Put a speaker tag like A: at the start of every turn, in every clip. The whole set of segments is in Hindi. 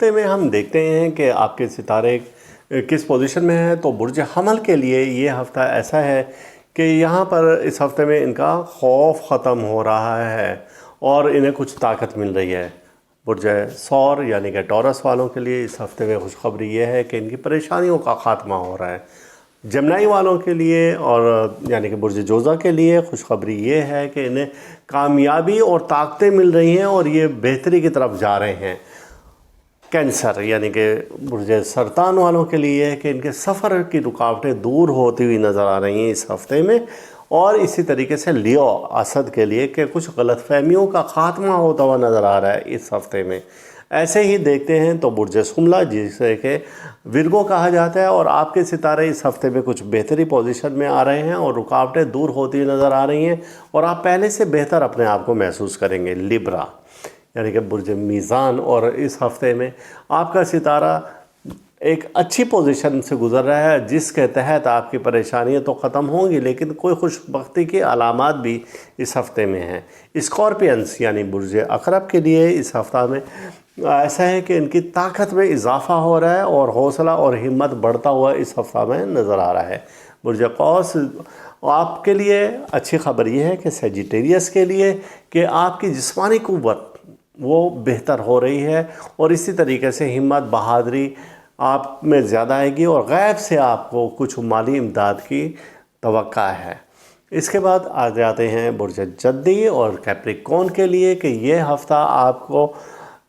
A: हफ्ते में हम देखते हैं कि आपके सितारे किस पोजीशन में है। तो बुर्ज हमल के लिए ये हफ़्ता ऐसा है कि यहाँ पर इस हफ़्ते में इनका खौफ ख़त्म हो रहा है और इन्हें कुछ ताकत मिल रही है। बुर्ज सौर यानी कि टॉरस वालों के लिए इस हफ़्ते में खुशखबरी ये है कि इनकी परेशानियों का ख़ात्मा हो रहा है। जमनाई वालों के लिए और यानी कि बुर्ज जोज़ा के लिए खुशखबरी ये है कि इन्हें कामयाबी और ताकतें मिल रही हैं और ये बेहतरी की तरफ जा रहे हैं। कैंसर यानी कि बुर्ज सरतान वालों के लिए है कि इनके सफ़र की रुकावटें दूर होती हुई नज़र आ रही हैं इस हफ़्ते में। और इसी तरीके से लियो असद के लिए कि कुछ गलतफहमियों का ख़ात्मा होता हुआ नज़र आ रहा है इस हफ़्ते में। ऐसे ही देखते हैं तो बुर्ज शुमला जिसे कि विर्गो कहा जाता है और आपके सितारे इस हफ़्ते में कुछ बेहतरी पोजीशन में आ रहे हैं और रुकावटें दूर होती हुई नज़र आ रही हैं और आप पहले से बेहतर अपने आप को महसूस करेंगे। लिब्रा यानी कि बुर्ज मीज़ान, और इस हफ़्ते में आपका सितारा एक अच्छी पोजीशन से गुज़र रहा है जिसके तहत आपकी परेशानियां तो ख़त्म होंगी लेकिन कोई खुशबख्ती की अलामात भी इस हफ़्ते में हैं। स्कॉर्पियंस यानी बुर्ज अक़रब के लिए इस हफ़्ता में ऐसा है कि इनकी ताकत में इजाफ़ा हो रहा है और हौसला और हिम्मत बढ़ता हुआ इस हफ़्ता में नज़र आ रहा है। बुर्ज कौस आपके लिए अच्छी खबर यह है कि सेजिटेरियस के लिए कि आपकी जिस्मानी क़ुव्वत वो बेहतर हो रही है और इसी तरीके से हिम्मत बहादुरी आप में ज़्यादा आएगी और गैब से आपको कुछ माली इमदाद की तवक्का है। इसके बाद आ जाते हैं बुर्ज जद्दी और कैप्रिकॉर्न के लिए कि ये हफ़्ता आपको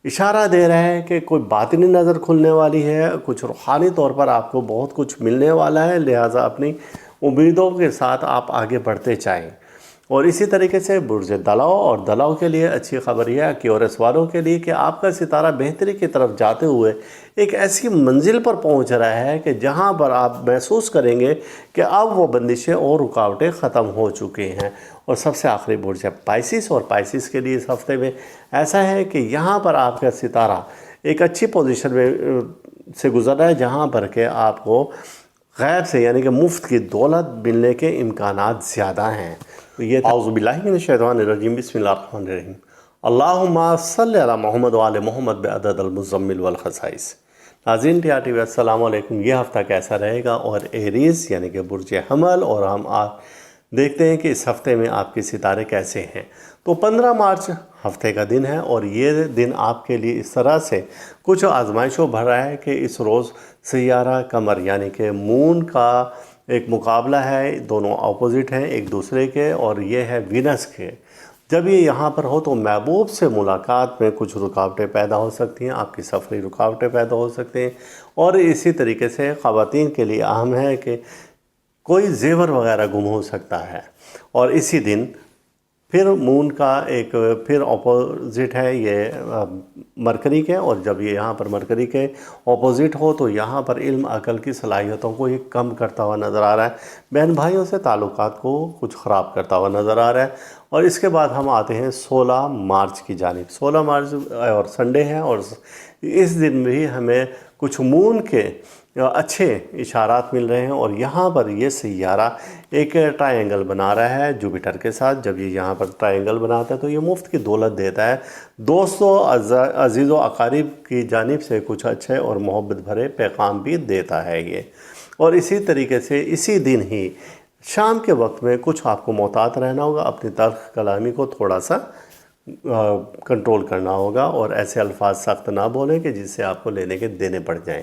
A: इशारा दे रहा है कि कोई बातिनी नज़र खुलने वाली है, कुछ रूहानी तौर पर आपको बहुत कुछ मिलने वाला है, लिहाजा अपनी उम्मीदों के साथ आप आगे बढ़ते चाहें। और इसी तरीके से बुर्ज दलाव और दलाव के लिए अच्छी खबर यह है क्यूरस वालों के लिए कि आपका सितारा बेहतरी की तरफ जाते हुए एक ऐसी मंजिल पर पहुंच रहा है कि जहां पर आप महसूस करेंगे कि अब वो बंदिशें और रुकावटें ख़त्म हो चुकी हैं। और सबसे आखिरी बुर्ज है पाइसिस, और पाइसिस के लिए इस हफ़्ते में ऐसा है कि यहाँ पर आपका सितारा एक अच्छी पोजीशन में से गुजर रहा है जहाँ पर के आपको गैब से यानी कि मुफ्त की दौलत मिलने के इम्कानात ज़्यादा हैं। तो ये औज़ुबिल्लाहि मिनश्शैतानिर्रजीम बिस्मिल्लाहिर्रहमानिर्रहीम अल्लाहुम्मा सल्लि अला मोहम्मद व आले मोहम्मद बिअददिल मुज़म्मिल वल खसाइस। नाज़रीन टीआरटी अस्सलाम वालेकुम। ये हफ़्ता कैसा रहेगा और एरीज़ यानी कि बुर्ज हमल, और हम देखते हैं कि इस हफ़्ते में आपके सितारे कैसे हैं। तो 15 मार्च हफ़्ते का दिन है और ये दिन आपके लिए इस तरह से कुछ आजमाइशों भर रहा है कि इस रोज़ सैयारा कमर यानी कि मून का एक मुकाबला है, दोनों अपोजिट हैं एक दूसरे के, और ये है वीनस के। जब ये यहाँ पर हो तो महबूब से मुलाकात में कुछ रुकावटें पैदा हो सकती हैं, आपकी सफरी रुकावटें पैदा हो सकती हैं। और इसी तरीके से ख़वातीन के लिए अहम है कि कोई जेवर वगैरह गुम हो सकता है। और इसी दिन फिर मून का एक फिर ऑपोजिट है ये मरकरी के, और जब ये यहाँ पर मरकरी के ऑपोजिट हो तो यहाँ पर इल्म अकल की सलाहियतों को ये कम करता हुआ नज़र आ रहा है, बहन भाइयों से ताल्लुकात को कुछ ख़राब करता हुआ नज़र आ रहा है। और इसके बाद हम आते हैं 16 मार्च की जानिब। 16 मार्च और संडे है और इस दिन भी हमें कुछ मून के अच्छे इशारात मिल रहे हैं और यहाँ पर ये सैयारा एक ट्रायंगल बना रहा है जुपिटर के साथ। जब ये यहाँ पर ट्रायंगल बनाता है तो ये मुफ्त की दौलत देता है, दोस्तों अजीज़ व अकारीब की जानिब से कुछ अच्छे और मोहब्बत भरे पैगाम भी देता है ये। और इसी तरीके से इसी दिन ही शाम के वक्त में कुछ आपको मोहतात रहना होगा, अपनी तल्ख़ कलामी को थोड़ा सा कंट्रोल करना होगा और ऐसे अल्फाज सख्त ना बोलें कि जिससे आपको लेने के देने पड़ जाएं।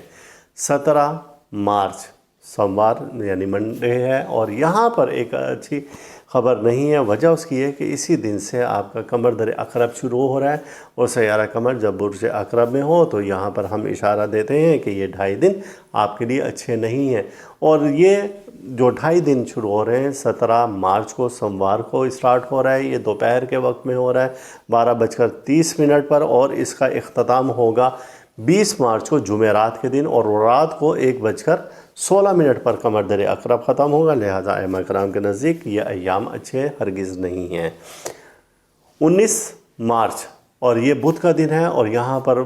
A: 17 मार्च सोमवार यानी मंडे है और यहाँ पर एक अच्छी ख़बर नहीं है। वजह उसकी है कि इसी दिन से आपका कमर दर अक़रब शुरू हो रहा है और सैयारा कमर जब बुर्ज अक़रब में हो तो यहाँ पर हम इशारा देते हैं कि ये 2.5 दिन आपके लिए अच्छे नहीं हैं। और ये जो 2.5 दिन शुरू हो रहे हैं 17 मार्च को सोमवार को स्टार्ट हो रहा है, ये दोपहर के वक्त में हो रहा है 12:30 पर, और इसका इख्तिताम होगा 20 मार्च को जुमेरात के दिन और रात को 1:16 पर कमर दर अक़रब ख़त्म होगा। लिहाजा अइम्मा किराम के नज़दीक ये अय्याम अच्छे हरगिज़ नहीं हैं। 19 मार्च और ये बुध का दिन है और यहाँ पर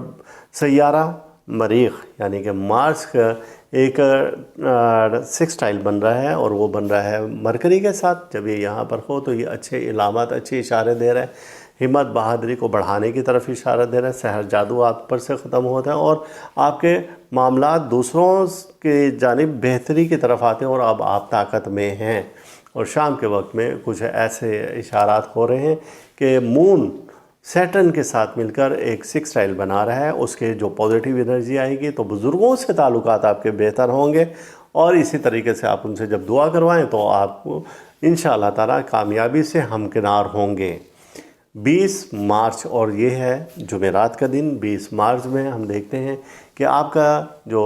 A: सैयारा मरीख़ यानी कि मार्स का एक सेक्सटाइल बन रहा है और वो बन रहा है मरकरी के साथ। जब ये यहाँ पर हो तो ये अच्छे इलामात अच्छे इशारे दे रहा है हिम्मत बहादुरी को बढ़ाने की तरफ इशारा दे रहा है। सहर जादू आप पर से ख़त्म होता है और आपके मामला दूसरों के जानिब बेहतरी की तरफ आते हैं और अब आप ताकत में हैं। और शाम के वक्त में कुछ ऐसे इशारात हो रहे हैं कि मून सैटर्न के साथ मिलकर एक सिक्स टाइल बना रहा है, उसके जो पॉजिटिव एनर्जी आएगी तो बुज़ुर्गों से ताल्लुकात आपके बेहतर होंगे। और इसी तरीके से आप उनसे जब दुआ करवाएं तो आपको इंशाअल्लाह ताला कामयाबी से हमकिनार होंगे। 20 मार्च और ये है जुमेरात का दिन। 20 मार्च में हम देखते हैं कि आपका जो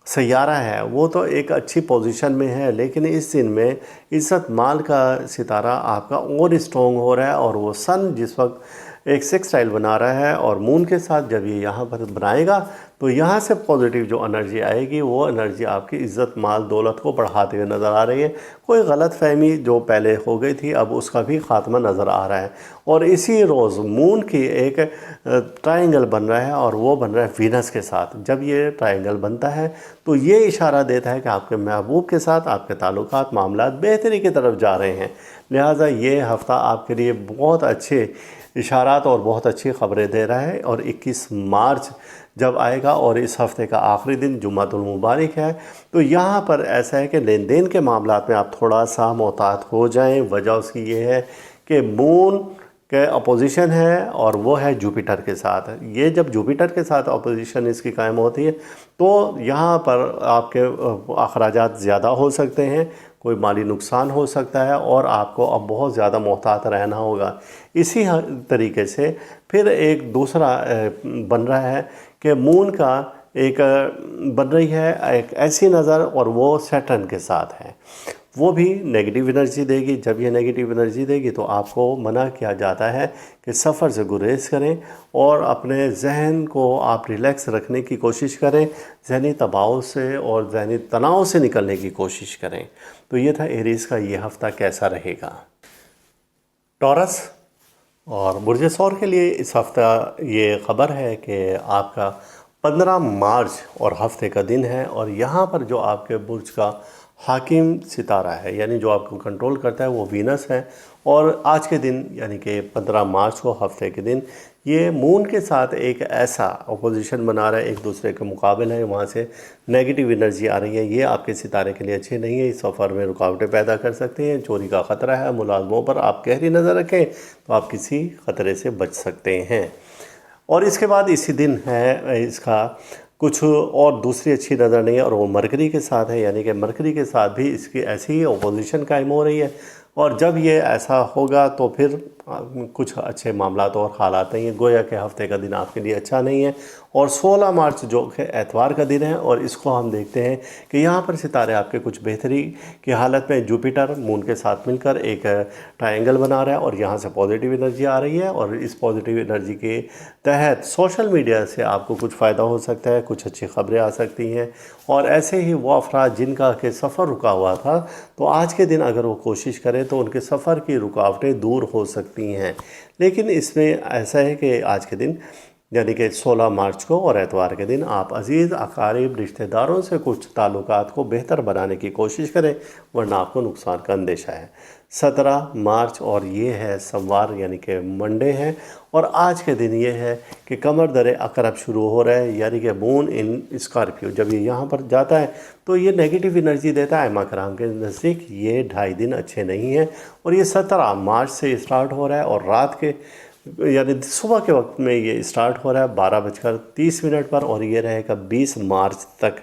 A: सैयारा है वो तो एक अच्छी पोजीशन में है, लेकिन इस दिन में इज़्ज़त माल का सितारा आपका और स्ट्रॉन्ग हो रहा है और वो सन जिस वक्त एक सिक्स टाइल बना रहा है और मून के साथ जब ये यहाँ पर बनाएगा तो यहाँ से पॉजिटिव जो एनर्जी आएगी वो एनर्जी आपकी इज़्ज़त माल दौलत को बढ़ाते हुए नज़र आ रही है। कोई गलत फहमी जो पहले हो गई थी अब उसका भी ख़ात्मा नज़र आ रहा है। और इसी रोज़ मून की एक ट्रायंगल बन रहा है और वो बन रहा है वीनस के साथ। जब ये ट्रायंगल बनता है तो ये इशारा देता है कि आपके महबूब के साथ आपके ताल्लुकात मामलात बेहतरी की तरफ जा रहे हैं। लिहाजा ये हफ़्ता आपके लिए बहुत अच्छे इशारात और बहुत अच्छी ख़बरें दे रहा है। और 21 मार्च जब आएगा और इस हफ़्ते का आखिरी दिन जुम्मतुल मुबारक है तो यहाँ पर ऐसा है कि लेन देन के मामलात में आप थोड़ा सा मोहतात हो जाएं। वजह उसकी ये है कि मून के अपोजिशन है और वो है जुपिटर के साथ। ये जब जुपिटर के साथ अपोजिशन इसकी कायम होती है तो यहाँ पर आपके अखराजात ज़्यादा हो सकते हैं, कोई माली नुकसान हो सकता है और आपको अब बहुत ज़्यादा मोहतात रहना होगा। इसी तरीके से फिर एक दूसरा बन रहा है कि मून का एक बन रही है एक ऐसी नज़र और वो सैटर्न के साथ है, वो भी नेगेटिव एनर्जी देगी। जब ये नेगेटिव एनर्जी देगी तो आपको मना किया जाता है कि सफ़र से गुरेज करें और अपने जहन को आप रिलैक्स रखने की कोशिश करें, जहनी दबाव से और जहनी तनाव से निकलने की कोशिश करें। तो ये था एरीज़ का ये हफ़्ता कैसा रहेगा। टॉरस और बुर्ज सौर के लिए इस हफ़्ता ये ख़बर है कि आपका 15 मार्च और हफ़्ते का दिन है और यहाँ पर जो आपके बुर्ज का हाकिम सितारा है यानी जो आपको कंट्रोल करता है वो वीनस है। और आज के दिन यानी कि 15 मार्च को हफ्ते के दिन ये मून के साथ एक ऐसा अपोजिशन बना रहा है, एक दूसरे के मुकाबले है, वहाँ से नेगेटिव एनर्जी आ रही है। ये आपके सितारे के लिए अच्छे नहीं है, इस सफ़र में रुकावटें पैदा कर सकते हैं, चोरी का ख़तरा है। मुलाजमों पर आप गहरी नज़र रखें तो आप किसी ख़तरे से बच सकते हैं। और इसके बाद इसी दिन है इसका कुछ और दूसरी अच्छी नज़र नहीं है और वो मरकरी के साथ है, यानी कि मरकरी के साथ भी इसकी ऐसी ही अपोजिशन कायम हो रही है। और जब ये ऐसा होगा तो फिर कुछ अच्छे मामलात और हालात नहीं है, गोया के हफ़्ते का दिन आपके लिए अच्छा नहीं है। और 16 मार्च जो कि एतवार का दिन है और इसको हम देखते हैं कि यहाँ पर सितारे आपके कुछ बेहतरी की हालत में जुपिटर मून के साथ मिलकर एक ट्रायंगल बना रहा है और यहाँ से पॉजिटिव एनर्जी आ रही है। और इस पॉजिटिव एनर्जी के तहत सोशल मीडिया से आपको कुछ फ़ायदा हो सकता है, कुछ अच्छी ख़बरें आ सकती हैं। और ऐसे ही वो अफराद जिनका के सफ़र रुका हुआ था तो आज के दिन अगर वो कोशिश करें तो उनके सफ़र की रुकावटें दूर हो सकती हैं। लेकिन इसमें ऐसा है कि आज के दिन यानी कि 16 मार्च को और एतवार के दिन आप अजीज़ अकारीब रिश्तेदारों से कुछ ताल्लुकात को बेहतर बनाने की कोशिश करें, वरना आपको नुकसान का अंदेशा है। 17 मार्च और ये है सोमवार यानी कि मंडे है और आज के दिन ये है कि कमर दर अकरब शुरू हो रहा है, यानी कि मून इन स्कॉर्पियो जब ये यहाँ पर जाता है तो ये नेगेटिव एनर्जी देता है अम्मा कराम के नज़दीक। ये 2.5 दिन अच्छे नहीं हैं और ये 17 मार्च से स्टार्ट हो रहा है और रात के यानी सुबह के वक्त में ये स्टार्ट हो रहा है 12:30 पर और ये रहेगा 20 मार्च तक।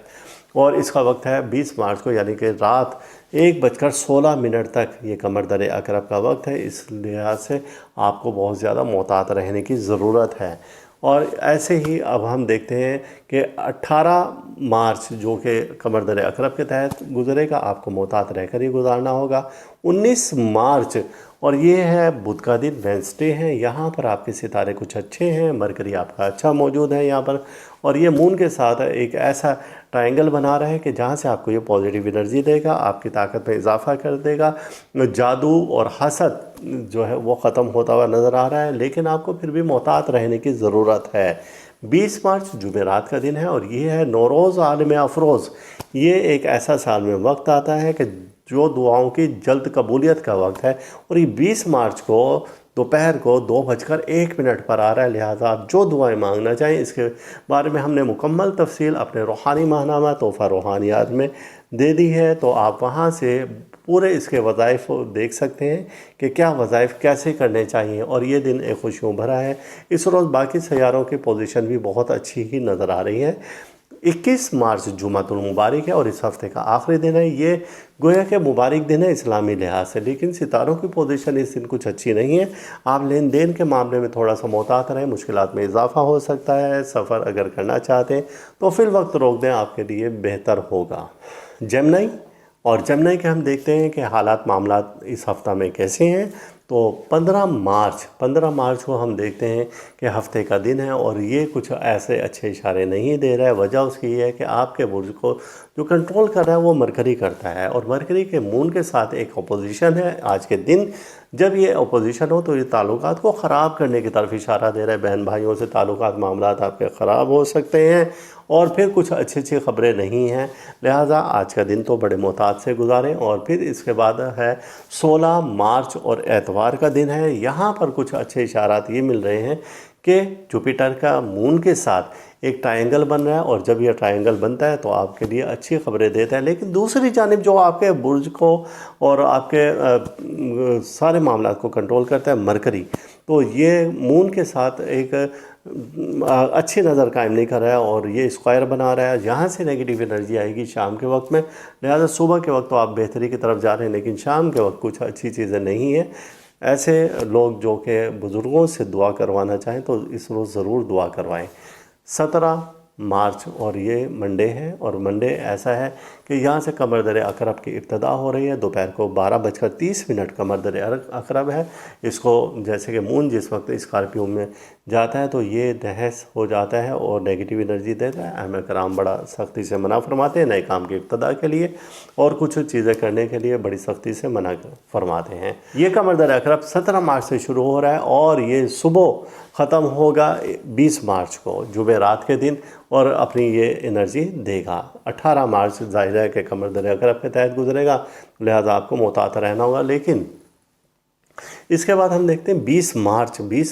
A: और इसका वक्त है 20 मार्च को यानी कि रात 1:16 तक ये कमर दर अकरब का वक्त है। इस लिहाज से आपको बहुत ज़्यादा मोहतात रहने की ज़रूरत है। और ऐसे ही अब हम देखते हैं कि 18 मार्च जो कि कमर दर अकरब के तहत गुजरेगा, आपको मोहतात रहकर ही गुजारना होगा। 19 मार्च और ये है बुध का दिन, वेंसडे है, यहाँ पर आपके सितारे कुछ अच्छे हैं, मरकरी आपका अच्छा मौजूद है यहाँ पर और ये मून के साथ एक ऐसा ट्रायंगल बना रहा है कि जहाँ से आपको ये पॉजिटिव एनर्जी देगा, आपकी ताकत में इजाफा कर देगा। जादू और हसद जो है वो ख़त्म होता हुआ नज़र आ रहा है, लेकिन आपको फिर भी मोहतात रहने की ज़रूरत है। 20 मार्च जुमेरात का दिन है और ये है नौरोज़ आलम अफरोज़। ये एक ऐसा साल में वक्त आता है कि जो दुआओं की जल्द कबूलियत का वक्त है और ये 20 मार्च को दोपहर को 2:01 पर आ रहा है। लिहाजा आप जो दुआएं मांगना चाहें इसके बारे में हमने मुकम्मल तफसील अपने रूहानी माहनामा तोहफ़ा रूहानियात में दे दी है। तो आप वहाँ से पूरे इसके वज़ाइफ देख सकते हैं कि क्या वज़ाइफ कैसे करने चाहिए। और ये दिन एक खुशियों भरा है। इस रोज़ बाकी सैयारों की पोजीशन भी बहुत अच्छी ही नज़र आ रही है। 21 मार्च जुमातुल मुबारक है और इस हफ़्ते का आखिरी दिन है। ये गोया के मुबारक दिन है इस्लामी लिहाज से, लेकिन सितारों की पोजीशन इस दिन कुछ अच्छी नहीं है। आप लेन देन के मामले में थोड़ा सा मोहतात रहें, मुश्किलात में इजाफा हो सकता है। सफ़र अगर करना चाहते हैं तो फिल वक्त रोक दें, आपके लिए बेहतर होगा। जेमिनी और जेमिनी के हम देखते हैं कि हालात मामलात इस हफ़्ता में कैसे हैं। तो 15 मार्च को हम देखते हैं कि हफ़्ते का दिन है और ये कुछ ऐसे अच्छे इशारे नहीं दे रहा है। वजह उसकी ये है कि आपके बुर्ज को जो कंट्रोल कर रहा है वो मरकरी करता है और मरकरी के मून के साथ एक अपोजिशन है आज के दिन। जब ये अपोजिशन हो तो ये ताल्लुकात को ख़राब करने की तरफ इशारा दे रहा है। बहन भाइयों से ताल्लुकात मामलात आपके ख़राब हो सकते हैं और फिर कुछ अच्छी अच्छी ख़बरें नहीं हैं। लिहाजा आज का दिन तो बड़े मोहतात से गुजारें। और फिर इसके बाद है 16 मार्च और एतवार का दिन है। यहाँ पर कुछ अच्छे इशारात ये मिल रहे हैं कि जुपिटर का मून के साथ एक ट्रायंगल बन रहा है और जब यह ट्रायंगल बनता है तो आपके लिए अच्छी खबरें देता है। लेकिन दूसरी जानिब जो आपके बुर्ज को और आपके सारे मामला को कंट्रोल करता है मरकरी, तो ये मून के साथ एक अच्छी नज़र कायम नहीं कर रहा है और ये स्क्वायर बना रहा है। यहाँ से नेगेटिव एनर्जी आएगी शाम के वक्त में। लिहाजा सुबह के वक्त तो आप बेहतरी की तरफ जा रहे हैं, लेकिन शाम के वक्त कुछ अच्छी चीज़ें नहीं हैं। ऐसे लोग जो कि बुज़ुर्गों से दुआ करवाना चाहें तो इस रोज़ ज़रूर दुआ करवाएं। 17 मार्च और ये मंडे है और मंडे ऐसा है कि यहाँ से कमर दर अकरब की इब्तदा हो रही है। दोपहर को 12:30 कमर दर अकरब है। इसको जैसे कि मून जिस वक्त स्कॉर्पियो में जाता है तो ये नहस हो जाता है और नेगेटिव एनर्जी देता है। अहम कराम बड़ा सख्ती से मना फरमाते हैं नए काम की इब्तदा के लिए और कुछ चीज़ें करने के लिए बड़ी सख्ती से मना फरमाते हैं। ये कमर दर अकरब 17 मार्च से शुरू हो रहा है और ये सुबह ख़त्म होगा 20 मार्च को जुमेरात के दिन और अपनी ये एनर्जी देगा। 18 मार्च ज़ाहिर है कि कमर दर अकरब के तहत गुजरेगा, लिहाजा आपको मोहतात रहना होगा। लेकिन इसके बाद हम देखते हैं 20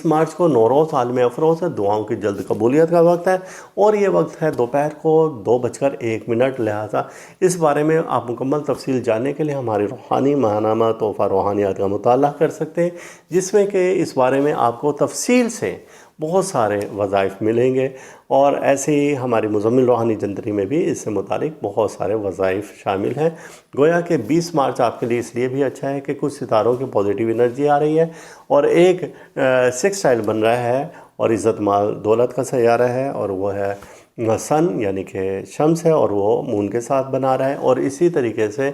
A: मार्च को नौरोज़ आलम अफरोज़ है, दुआओं की जल्द कबूलियत का वक्त है और ये वक्त है दोपहर को 2:01। लिहाजा इस बारे में आप मुकम्मल तफसील जानने के लिए हमारे रूहानी माहनामा तोहफ़ा रूहानियात का मुताला कर सकते हैं, जिसमें कि इस बारे में आपको तफसील से बहुत सारे वज़ाइफ मिलेंगे और ऐसे ही हमारी मुज़म्मिल रूहानी जंतरी में भी इससे मुतालिक बहुत सारे वज़ाइफ शामिल हैं। गोया कि 20 मार्च आपके लिए इसलिए भी अच्छा है कि कुछ सितारों की पॉजिटिव एनर्जी आ रही है और एक सेक्सटाइल बन रहा है और इज़्ज़त माल दौलत का सैयारा है और वो है सन यानी कि शम्स है और वो मून के साथ बना रहा है और इसी तरीके से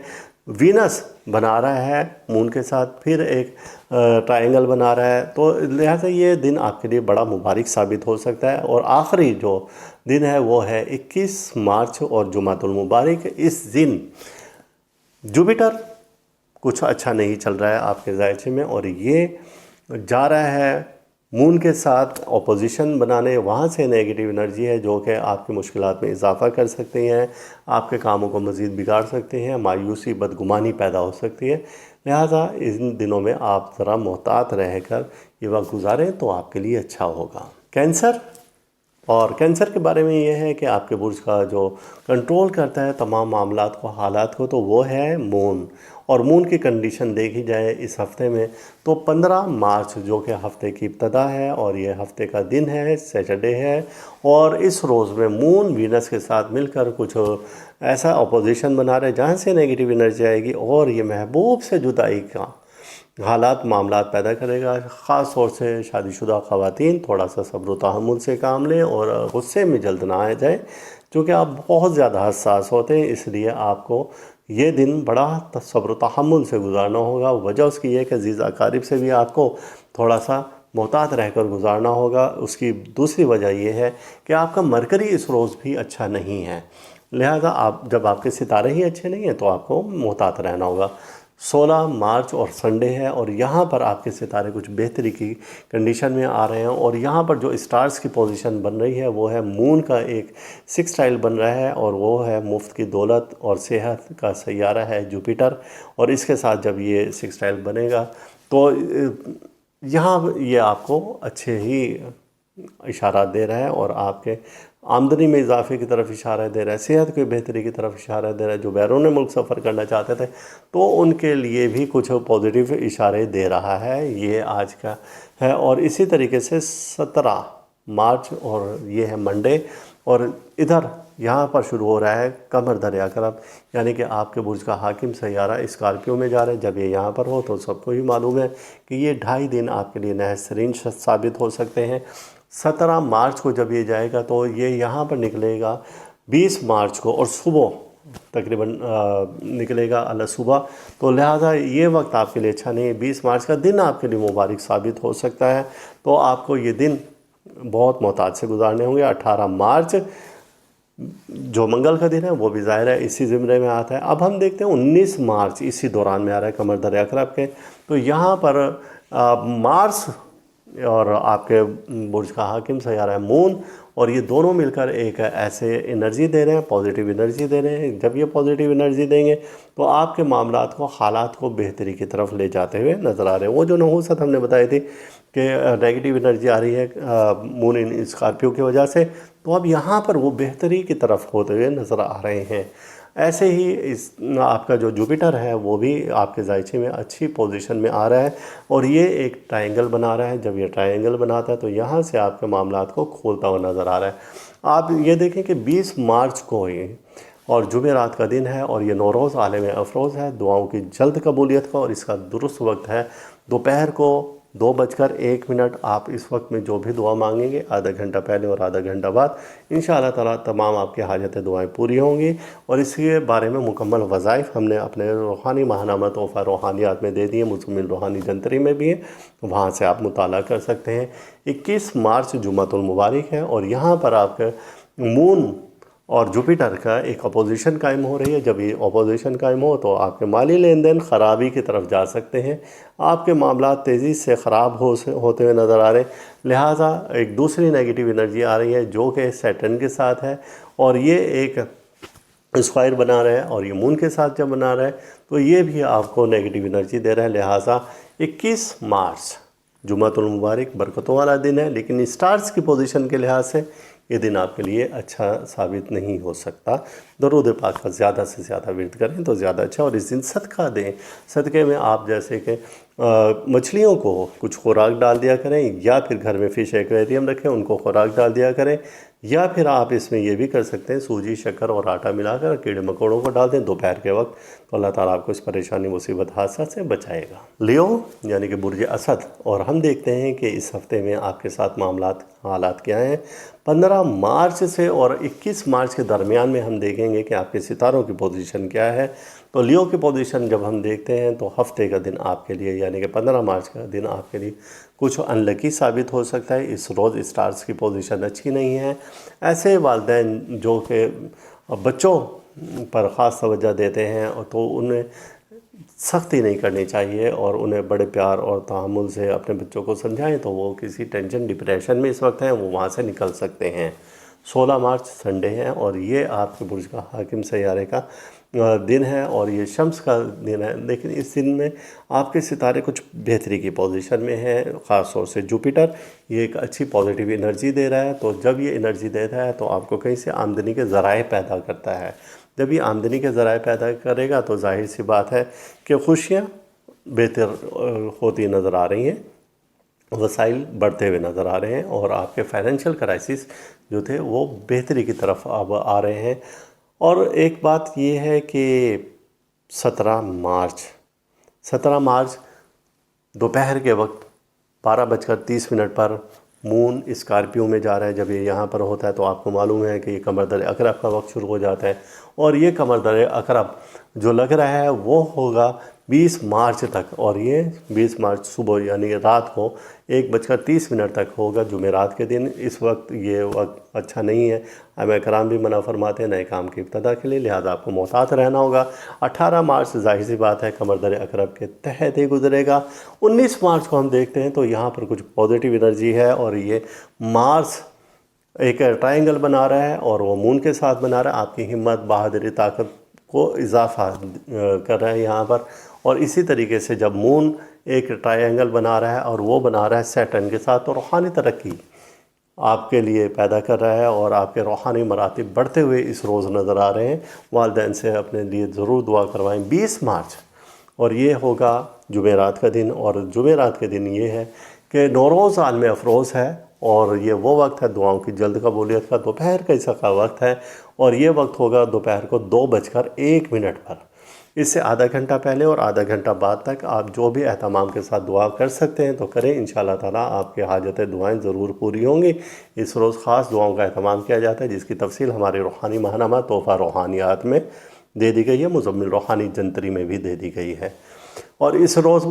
A: वीनस बना रहा है मून के साथ, फिर एक ट्रायंगल बना रहा है। तो लिहाजा ये दिन आपके लिए बड़ा मुबारक साबित हो सकता है। और आखिरी जो दिन है वो है 21 मार्च और जुमातुल मुबारक। इस दिन जुपिटर कुछ अच्छा नहीं चल रहा है आपके ज़ायचे में और ये जा रहा है मून के साथ अपोजिशन बनाने। वहाँ से नेगेटिव एनर्जी है जो कि आपकी मुश्किलात में इजाफ़ा कर सकती हैं, आपके कामों को मज़ीद बिगाड़ सकते हैं, मायूसी बदगुमानी पैदा हो सकती है। लिहाजा इन दिनों में आप ज़रा मोहतात रहकर ये वक्त गुजारें तो आपके लिए अच्छा होगा। कैंसर और कैंसर के बारे में ये है कि आपके बुर्ज का जो कंट्रोल करता है तमाम मामलात को हालात को तो वो है मून। और मून की कंडीशन देखी जाए इस हफ़्ते में तो 15 मार्च जो कि हफ़्ते की इब्तदा है और ये हफ़्ते का दिन है, सैटरडे है और इस रोज़ में मून वीनस के साथ मिलकर कुछ ऐसा अपोजिशन बना रहे जहाँ से नेगेटिव एनर्जी आएगी और ये महबूब से जुदाई का हालात मामलात पैदा करेगा। ख़ास तौर से शादीशुदा ख़वातीन थोड़ा सा सब्र तहम्मुल से काम लें और गुस्से में जल्द ना आ जाए, क्योंकि आप बहुत ज़्यादा हसास होते हैं, इसलिए आपको ये दिन बड़ा सब्र तहम्मुल से गुजारना होगा। वजह उसकी ये कि अज़ीज़ अकारिब से भी आपको थोड़ा सा मोहतात रहकर गुजारना होगा। उसकी दूसरी वजह यह है कि आपका मरकरी इस रोज़ भी अच्छा नहीं है, लिहाजा आप जब आपके सितारे ही अच्छे नहीं हैं तो आपको मोहतात रहना होगा। 16 मार्च और संडे है और यहाँ पर आपके सितारे कुछ बेहतरी की कंडीशन में आ रहे हैं और यहाँ पर जो स्टार्स की पोजीशन बन रही है वो है मून का एक सेक्सटाइल बन रहा है और वो है मुफ्त की दौलत और सेहत का सैयारा है जुपिटर। और इसके साथ जब ये सेक्सटाइल बनेगा तो यहाँ ये आपको अच्छे ही इशारा दे रहा है और आपके आमदनी में इजाफे की तरफ इशारा दे रहा है, सेहत की बेहतरी की तरफ इशारा दे रहा है। जो बैरून मुल्क सफ़र करना चाहते थे तो उनके लिए भी कुछ पॉजिटिव इशारे दे रहा है, ये आज का है। और इसी तरीके से 17 मार्च और ये है मंडे, और इधर यहाँ पर शुरू हो रहा है कमर दर अकरब, यानी कि आपके बुर्ज का हाकिम सैयारा स्कॉर्पियो में जा रहा है। जब ये यहाँ पर हो तो सबको ही मालूम है कि ये 2.5 दिन आपके लिए नहसरीन साबित हो सकते हैं। 17 मार्च को जब ये जाएगा तो ये यहाँ पर निकलेगा 20 मार्च को, और सुबह तकरीबन निकलेगा अल सुबह। तो लिहाजा ये वक्त आपके लिए अच्छा नहीं है। 20 मार्च का दिन आपके लिए मुबारक साबित हो सकता है, तो आपको ये दिन बहुत मोहतात से गुजारने होंगे। 18 मार्च जो मंगल का दिन है वो भी ज़ाहिर है इसी ज़िम्रे में आता है। अब हम देखते हैं 19 मार्च इसी दौरान में आ रहा है कमर दर अकरब के। तो यहाँ पर मार्स और आपके बुर्ज का हाकिम सैयारा है मून, और ये दोनों मिलकर एक ऐसे एनर्जी दे रहे हैं, पॉजिटिव एनर्जी दे रहे हैं। जब ये पॉजिटिव एनर्जी देंगे तो आपके मामलात को, हालात को बेहतरी की तरफ ले जाते हुए नज़र आ रहे हैं। वो जो नहूसत हमने बताई थी कि नेगेटिव एनर्जी आ रही है मून इन स्कॉर्पियो की वजह से, तो अब यहाँ पर वो बेहतरी की तरफ होते हुए नज़र आ रहे हैं। ऐसे ही इस आपका जो जुपिटर है वो भी आपके जायचे में अच्छी पोजीशन में आ रहा है, और ये एक ट्रायंगल बना रहा है। जब ये ट्रायंगल बनाता है तो यहाँ से आपके मामलात को खोलता हुआ नज़र आ रहा है। आप ये देखें कि 20 मार्च को ही और जुमेरात का दिन है, और ये नौरोज़ आलम अफरोज़ है, दुआओं की जल्द कबूलियत का, और इसका दुरुस्त वक्त है दोपहर को 2:01। आप इस वक्त में जो भी दुआ मांगेंगे आधा घंटा पहले और आधा घंटा बाद, इंशाअल्लाह ताला तमाम आपकी हाजतें दुआएं पूरी होंगी। और इसके बारे में मुकम्मल वज़ाइफ हमने अपने रूहानी माहनामा तोहफ़ा रूहानियात में दे दिए, मुज़म्मिल रूहानी जंतरी में भी है, वहाँ से आप मुताला कर सकते हैं। 21 मार्च जुम्मतुल मुबारक है, और यहाँ पर आपका मून और जुपिटर का एक अपोजिशन कायम हो रही है। जब ये अपोजिशन कायम हो तो आपके माली लेन देन ख़राबी की तरफ जा सकते हैं, आपके मामला तेज़ी से ख़राब होते हुए नज़र आ रहे हैं। लिहाजा एक दूसरी नेगेटिव एनर्जी आ रही है जो कि सैटर्न के साथ है, और ये एक स्क्वायर बना रहा है, और ये मून के साथ जब बना रहा है तो ये भी आपको नेगेटिव एनर्जी दे रहा है। लिहाजा 21 मार्च जुम्मतुल मुबारक बरकतों वाला दिन है, लेकिन स्टार्स की पोजीशन के लिहाज से ये दिन आपके लिए अच्छा साबित नहीं हो सकता। दरूद पाक का ज़्यादा से ज़्यादा विर्द करें तो ज़्यादा अच्छा, और इस दिन सदका दें। सदक़े में आप जैसे कि मछलियों को कुछ खुराक डाल दिया करें, या फिर घर में फ़िश एक्वेरियम रखें उनको खुराक डाल दिया करें, या फिर आप इसमें ये भी कर सकते हैं सूजी शक्कर और आटा मिलाकर कीड़े मकोड़ों को डाल दें दोपहर के वक्त, तो अल्लाह ताला आपको इस परेशानी मुसीबत हादसा से बचाएगा। लियो यानी कि बुर्ज असद, और हम देखते हैं कि इस हफ्ते में आपके साथ मामलात हालात क्या हैं। 15 मार्च से और 21 मार्च के दरमियान में हम देखेंगे कि आपके सितारों की पोजीशन क्या है। तो लियो की पोजीशन जब हम देखते हैं तो हफ्ते का दिन आपके लिए यानी कि 15 मार्च का दिन आपके लिए कुछ अनलकी साबित हो सकता है। इस रोज़ स्टार्स की पोजीशन अच्छी नहीं है। ऐसे वालिदैन जो कि बच्चों पर ख़ास तवज्जो देते हैं तो उन्हें सख्ती नहीं करनी चाहिए, और उन्हें बड़े प्यार और तहम्मुल से अपने बच्चों को समझाएं तो वो किसी टेंशन डिप्रेशन में इस वक्त हैं वो वहाँ से निकल सकते हैं। 16 मार्च संडे है, और ये आपके बुर्ज का हाकिम सैयारे का दिन है, और ये शम्स का दिन है। लेकिन इस दिन में आपके सितारे कुछ बेहतरी की पोजीशन में है, ख़ास तौर से जुपिटर ये एक अच्छी पॉजिटिव एनर्जी दे रहा है। तो जब ये एनर्जी देता है तो आपको कहीं से आमदनी के ज़राए पैदा करता है। जब ये आमदनी के ज़राए पैदा करेगा तो जाहिर सी बात है कि खुशियाँ बेहतर होती नज़र आ रही हैं, वसाइल बढ़ते हुए नज़र आ रहे हैं, और आपके फाइनेंशियल क्राइसिस जो थे वो बेहतरी की तरफ अब आ रहे हैं। और एक बात ये है कि 17 मार्च दोपहर के वक्त 12:30 पर मून स्कॉर्पियो में जा रहा है। जब ये यहाँ पर होता है तो आपको मालूम है कि ये कमर दर अकरब का वक्त शुरू हो जाता है, और ये कमर दर अकरब जो लग रहा है वो होगा 20 मार्च तक, और ये 20 मार्च सुबह यानी रात को 1:30 तक होगा जुमेरात के दिन। इस वक्त ये वक्त अच्छा नहीं है, हमें कराम भी मना फरमाते हैं नए काम की इब्तदा के लिए, लिहाजा आपको मोहतात रहना होगा। 18 मार्च जाहिर सी बात है कमर दर अकरब के तहत ही गुजरेगा। 19 मार्च को हम देखते हैं तो यहाँ पर कुछ पॉजिटिव एनर्जी है, और ये मार्स एक ट्रायंगल बना रहा है और वो मून के साथ बना रहा है। आपकी हिम्मत, बहादुरी, ताकत को इजाफा कर रहा है यहाँ पर, और इसी तरीके से जब मून एक ट्रायंगल बना रहा है और वो बना रहा है सैटर्न के साथ, तो रूहानी तरक्की आपके लिए पैदा कर रहा है और आपके रूहानी मरातिब बढ़ते हुए इस रोज़ नज़र आ रहे हैं। वालिदैन से अपने लिए ज़रूर दुआ करवाएं। 20 मार्च, और ये होगा जुमेरात का दिन, और जुमेरात के दिन ये है कि नौरोज़ आलम अफरोज़ है, और ये वो वक्त है दुआओं की जल्द कबूलियत का। दोपहर का इसका वक्त है, और ये वक्त होगा दोपहर को 2:01 पर। इससे आधा घंटा पहले और आधा घंटा बाद तक आप जो भी एहतमाम के साथ दुआ कर सकते हैं तो करें। इंशाअल्लाह ताला आपकी हाजतें दुआएं ज़रूर पूरी होंगी। इस रोज़ ख़ास दुआओं का एहतमाम किया जाता है, जिसकी तफसील हमारे रूहानी माहनामा तोहफ़ा रूहानियात में दे दी गई है, मुज़म्मिल रूहानी जंतरी में भी दे दी गई है। और इस रोज़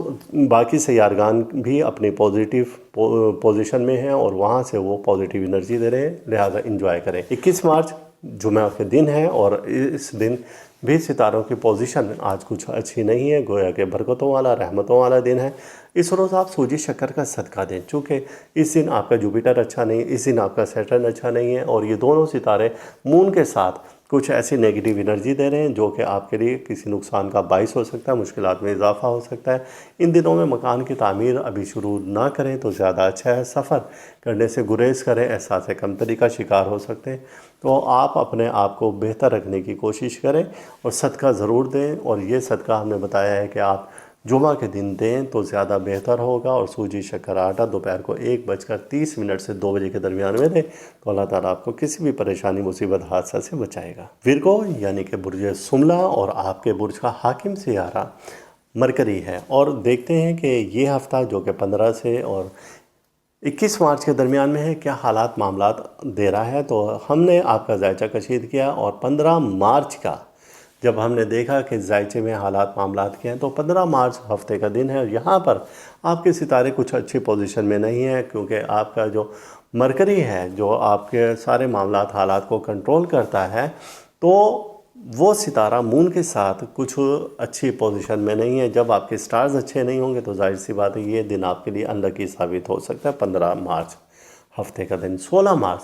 A: बाकी सैयारगान भी अपनी पॉजिटिव पोजीशन में हैं और वहाँ से वो पॉजिटिव एनर्जी दे रहे हैं, लिहाजा इंजॉय करें। 21 मार्च जुमा के दिन है, और इस दिन भी सितारों की पोजीशन आज कुछ अच्छी नहीं है, गोया के बरकतों वाला रहमतों वाला दिन है। इस रोज़ आप सूजी शक्कर का सदका दें, चूँकि इस दिन आपका जुपिटर अच्छा नहीं, इस दिन आपका सैटर्न अच्छा नहीं है, और ये दोनों सितारे मून के साथ कुछ ऐसी नेगेटिव एनर्जी दे रहे हैं जो कि आपके लिए किसी नुकसान का बाइस हो सकता है, मुश्किलात में इजाफा हो सकता है। इन दिनों में मकान की तामीर अभी शुरू ना करें तो ज़्यादा अच्छा है। सफ़र करने से गुरेज करें, एहसास कमतरी का शिकार हो सकते हैं। तो आप अपने आप को बेहतर रखने की कोशिश करें और सदका ज़रूर दें, और ये सदका हमने बताया है कि आप जुमा के दिन दें तो ज़्यादा बेहतर होगा। और सूजी शक्कर आटा दोपहर को 1:30 से 2 बजे के दरमियान में दें, तो अल्लाह ताला आपको किसी भी परेशानी, मुसीबत, हादसा से बचाएगा। विरगो यानी कि बुर्ज सुमला, और आपके बुर्ज का हाकिम सियारा मरकरी है। और देखते हैं कि ये हफ़्ता जो कि 15 से और 21 मार्च के दरमियान में है, क्या हालात मामलात दे रहा है। तो हमने आपका जायचा कशीद किया, और 15 मार्च का जब हमने देखा कि जायचे में हालात मामलात के हैं, तो 15 मार्च हफ्ते का दिन है, और यहाँ पर आपके सितारे कुछ अच्छी पोजीशन में नहीं है, क्योंकि आपका जो मरकरी है जो आपके सारे मामलात हालात को कंट्रोल करता है, तो वो सितारा मून के साथ कुछ अच्छी पोजीशन में नहीं है। जब आपके स्टार्स अच्छे नहीं होंगे तो जाहिर सी बात है ये दिन आपके लिए अनलकी साबित हो सकता है। 15 मार्च हफ्ते का दिन। 16 मार्च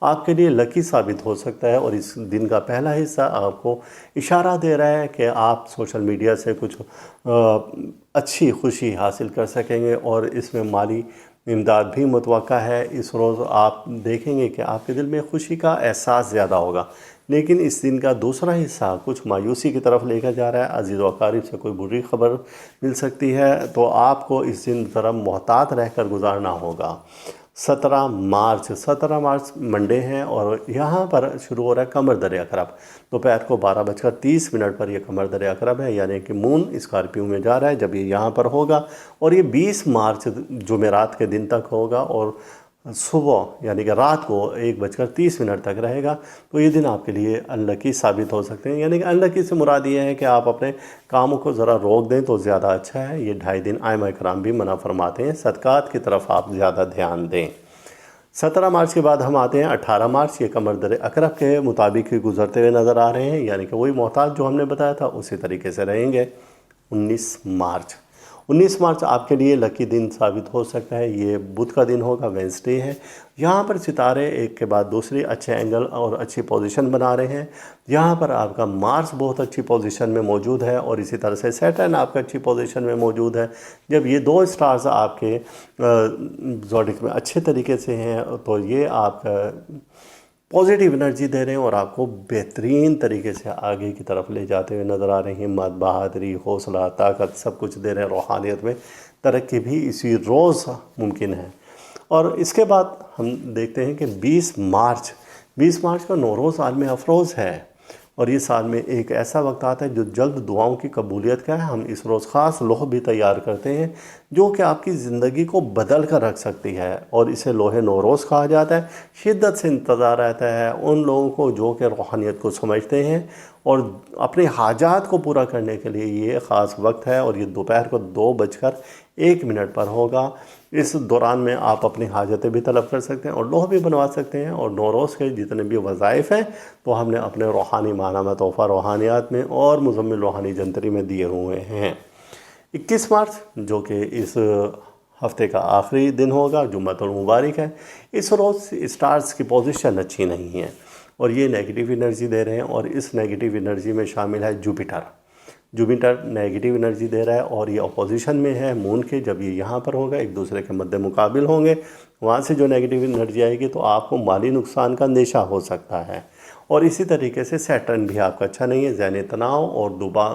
A: आपके लिए लकी साबित हो सकता है, और इस दिन का पहला हिस्सा आपको इशारा दे रहा है कि आप सोशल मीडिया से कुछ अच्छी खुशी हासिल कर सकेंगे, और इसमें माली इमदाद भी मुतवक्का है। इस रोज़ आप देखेंगे कि आपके दिल में खुशी का एहसास ज़्यादा होगा, लेकिन इस दिन का दूसरा हिस्सा कुछ मायूसी की तरफ लेकर जा रहा है। अजीज़ व अकारिब से कोई बुरी खबर मिल सकती है, तो आपको इस दिन ज़रा मोहतात रहकर गुजारना होगा। 17 मार्च मंडे हैं, और यहाँ पर शुरू हो रहा है कमर दर अकरब। दोपहर को 12:30 पर यह कमर दर अकरब है, यानी कि मून स्कॉर्पियो में जा रहा है जब ये यहाँ पर होगा, और ये 20 मार्च जुमेरात के दिन तक होगा, और सुबह यानी कि रात को 1:30 तक रहेगा। तो ये दिन आपके लिए अनलकी साबित हो सकते हैं। यानी कि अनलकी से मुराद ये है कि आप अपने कामों को ज़रा रोक दें तो ज़्यादा अच्छा है। ये 2.5 दिन आइमा इकराम भी मना फरमाते हैं, सदक़ात की तरफ आप ज़्यादा ध्यान दें। 17 मार्च के बाद हम आते हैं 18 मार्च। ये कमर दर अकरब के मुताबिक ही गुजरते हुए नज़र आ रहे हैं, यानी कि वही मोहताज जो हमने बताया था उसी तरीके से रहेंगे। 19 मार्च आपके लिए लकी दिन साबित हो सकता है। ये बुध का दिन होगा, वेंसडे है। यहाँ पर सितारे एक के बाद दूसरी अच्छे एंगल और अच्छी पोजीशन बना रहे हैं। यहाँ पर आपका मार्स बहुत अच्छी पोजीशन में मौजूद है, और इसी तरह से सैटर्न आपका अच्छी पोजीशन में मौजूद है। जब ये दो स्टार्स आपके ज़ोडिक में अच्छे तरीके से हैं, तो ये आपका पॉजिटिव एनर्जी दे रहे हैं और आपको बेहतरीन तरीके से आगे की तरफ ले जाते हुए नज़र आ रहे हैं। हिम्मत, बहादुरी, हौसला, ताकत सब कुछ दे रहे हैं। रूहानियत में तरक्की भी इसी रोज़ मुमकिन है। और इसके बाद हम देखते हैं कि 20 मार्च का नौरोज़ आलम अफरोज़ है, और ये साल में एक ऐसा वक्त आता है जो जल्द दुआओं की कबूलियत का है। हम इस रोज़ ख़ास लोह भी तैयार करते हैं जो कि आपकी ज़िंदगी को बदल कर रख सकती है, और इसे लोहे नौरोज़ कहा जाता है। शिद्दत से इंतज़ार रहता है उन लोगों को जो कि रूहानियत को समझते हैं और अपने हाजात को पूरा करने के लिए ये ख़ास वक्त है। और ये दोपहर को 2:01 पर होगा। इस दौरान में आप अपनी हाजतें भी तलब कर सकते हैं और लोह भी बनवा सकते हैं। और नौरोज़ के जितने भी वज़ाइफ़ हैं तो हमने अपने रूहानी माहनामा तोहफ़ा रूहानियात में और मुज़म्मिल रूहानी जंतरी में दिए हुए हैं। 21 मार्च जो कि इस हफ़्ते का आखिरी दिन होगा, जुम्मतुल मुबारक है। इस रोज़ स्टार्स की पोजीशन अच्छी नहीं है और ये नेगेटिव एनर्जी दे रहे हैं, और इस नेगेटिव एनर्जी में शामिल है जुपिटर। जुपिटर नेगेटिव एनर्जी दे रहा है और ये अपोजिशन में है मून के। जब ये यहाँ पर होगा, एक दूसरे के मद्दे मुकाबिल होंगे, वहाँ से जो नेगेटिव एनर्जी आएगी तो आपको माली नुकसान का अंदेशा हो सकता है। और इसी तरीके से सैटर्न भी आपका अच्छा नहीं है, ज़हनी तनाव और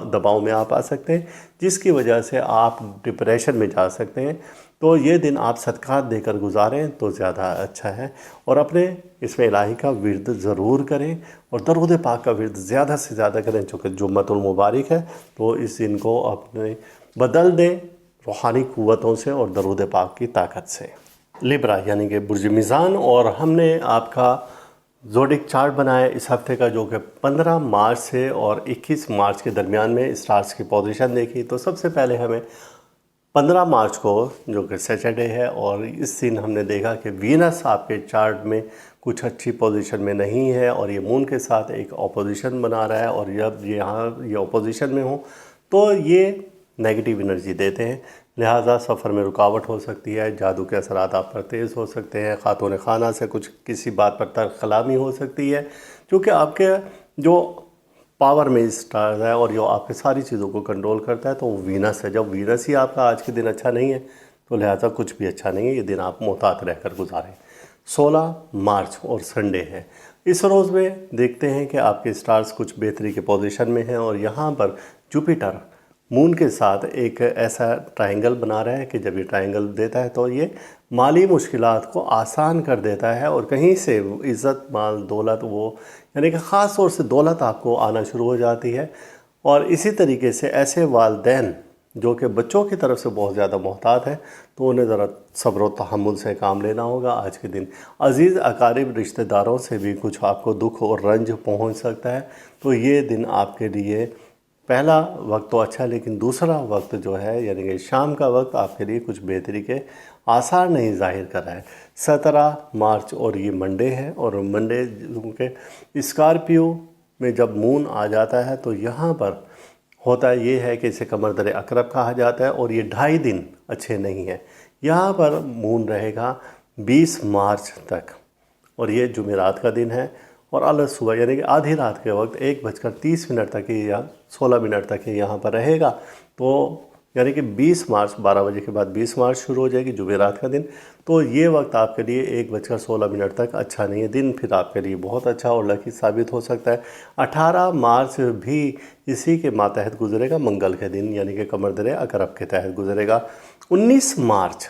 A: दबाव में आप आ सकते हैं, जिसकी वजह से आप डिप्रेशन में जा सकते हैं। तो ये दिन आप सदक़ात देकर गुजारें तो ज़्यादा अच्छा है। और अपने इसमें इलाही का विर्द ज़रूर करें और दरूद पाक का विर्द ज़्यादा से ज़्यादा करें, चूँकि जुम्मतुल मुबारक है। तो इस दिन को अपने बदल दें रूहानी क़ुव्वतों से और दरूद पाक की ताकत से। लिब्रा यानी कि बुर्ज मीज़ान, और हमने आपका ज़ोडिक चार्ट बनाया इस हफ्ते का, जो कि 15 मार्च से और 21 मार्च के दरमियान में स्टार्स की पोजीशन देखी। तो सबसे पहले हमें 15 मार्च को, जो कि सैटरडे है, और इस दिन हमने देखा कि वीनस आपके चार्ट में कुछ अच्छी पोजीशन में नहीं है और ये मून के साथ एक ऑपोजिशन बना रहा है। और जब यहाँ ये ऑपोजिशन में हो तो ये नेगेटिव एनर्जी देते हैं, लिहाजा सफ़र में रुकावट हो सकती है, जादू के असरात आप पर तेज़ हो सकते हैं, खातून खाना से कुछ किसी बात पर तरकलामी हो सकती है, क्योंकि आपके जो पावर में स्टार है और जो आपके सारी चीज़ों को कंट्रोल करता है तो वो वीनस है। जब वीनस ही आपका आज के दिन अच्छा नहीं है तो लिहाजा कुछ भी अच्छा नहीं है, ये दिन आप मोहतात रहकर गुजारें। 16 मार्च और संडे है। इस रोज़ में देखते हैं कि आपके स्टार्स कुछ बेहतरी के पोजीशन में हैं और यहाँ पर जुपिटर मून के साथ एक ऐसा ट्रायंगल बना रहा है कि जब ये ट्रायंगल देता है तो ये माली मुश्किलात को आसान कर देता है और कहीं से इज़्ज़त माल दौलत वो यानी कि ख़ास तौर से दौलत आपको आना शुरू हो जाती है। और इसी तरीके से ऐसे वालिदैन जो कि बच्चों की तरफ से बहुत ज़्यादा मोहतात हैं तो उन्हें ज़रा सब्र व तहम्मुल से काम लेना होगा आज के दिन। अज़ीज़ अकारिब रिश्तेदारों से भी कुछ आपको दुख और रंज पहुंच सकता है। तो ये दिन आपके लिए पहला वक्त तो अच्छा है, लेकिन दूसरा वक्त जो है यानी कि शाम का वक्त आपके लिए कुछ बेहतरी के आसार नहीं ज़ाहिर कर रहा है। 17 मार्च और ये मंडे है, और मंडे के स्कॉर्पियो में जब मून आ जाता है तो यहाँ पर होता ये है कि इसे कमर दर अकरब कहा जाता है और ये 2.5 दिन अच्छे नहीं हैं। यहाँ पर मून रहेगा 20 मार्च तक और ये जुमेरात का दिन है और अलग सुबह यानी कि आधी रात के वक्त 1:30 तक ही या 16 मिनट तक ही यहाँ पर रहेगा। तो यानी कि 20 मार्च 12 बजे के बाद 20 मार्च शुरू हो जाएगी जुमेरात का दिन। तो ये वक्त आपके लिए 1:16 तक अच्छा नहीं है। दिन फिर आपके लिए बहुत अच्छा और लकी साबित हो सकता है। 18 मार्च भी इसी के मातहत गुजरेगा, मंगल के दिन यानी कि कमर दर अकरब के तहत गुजरेगा। 19 मार्च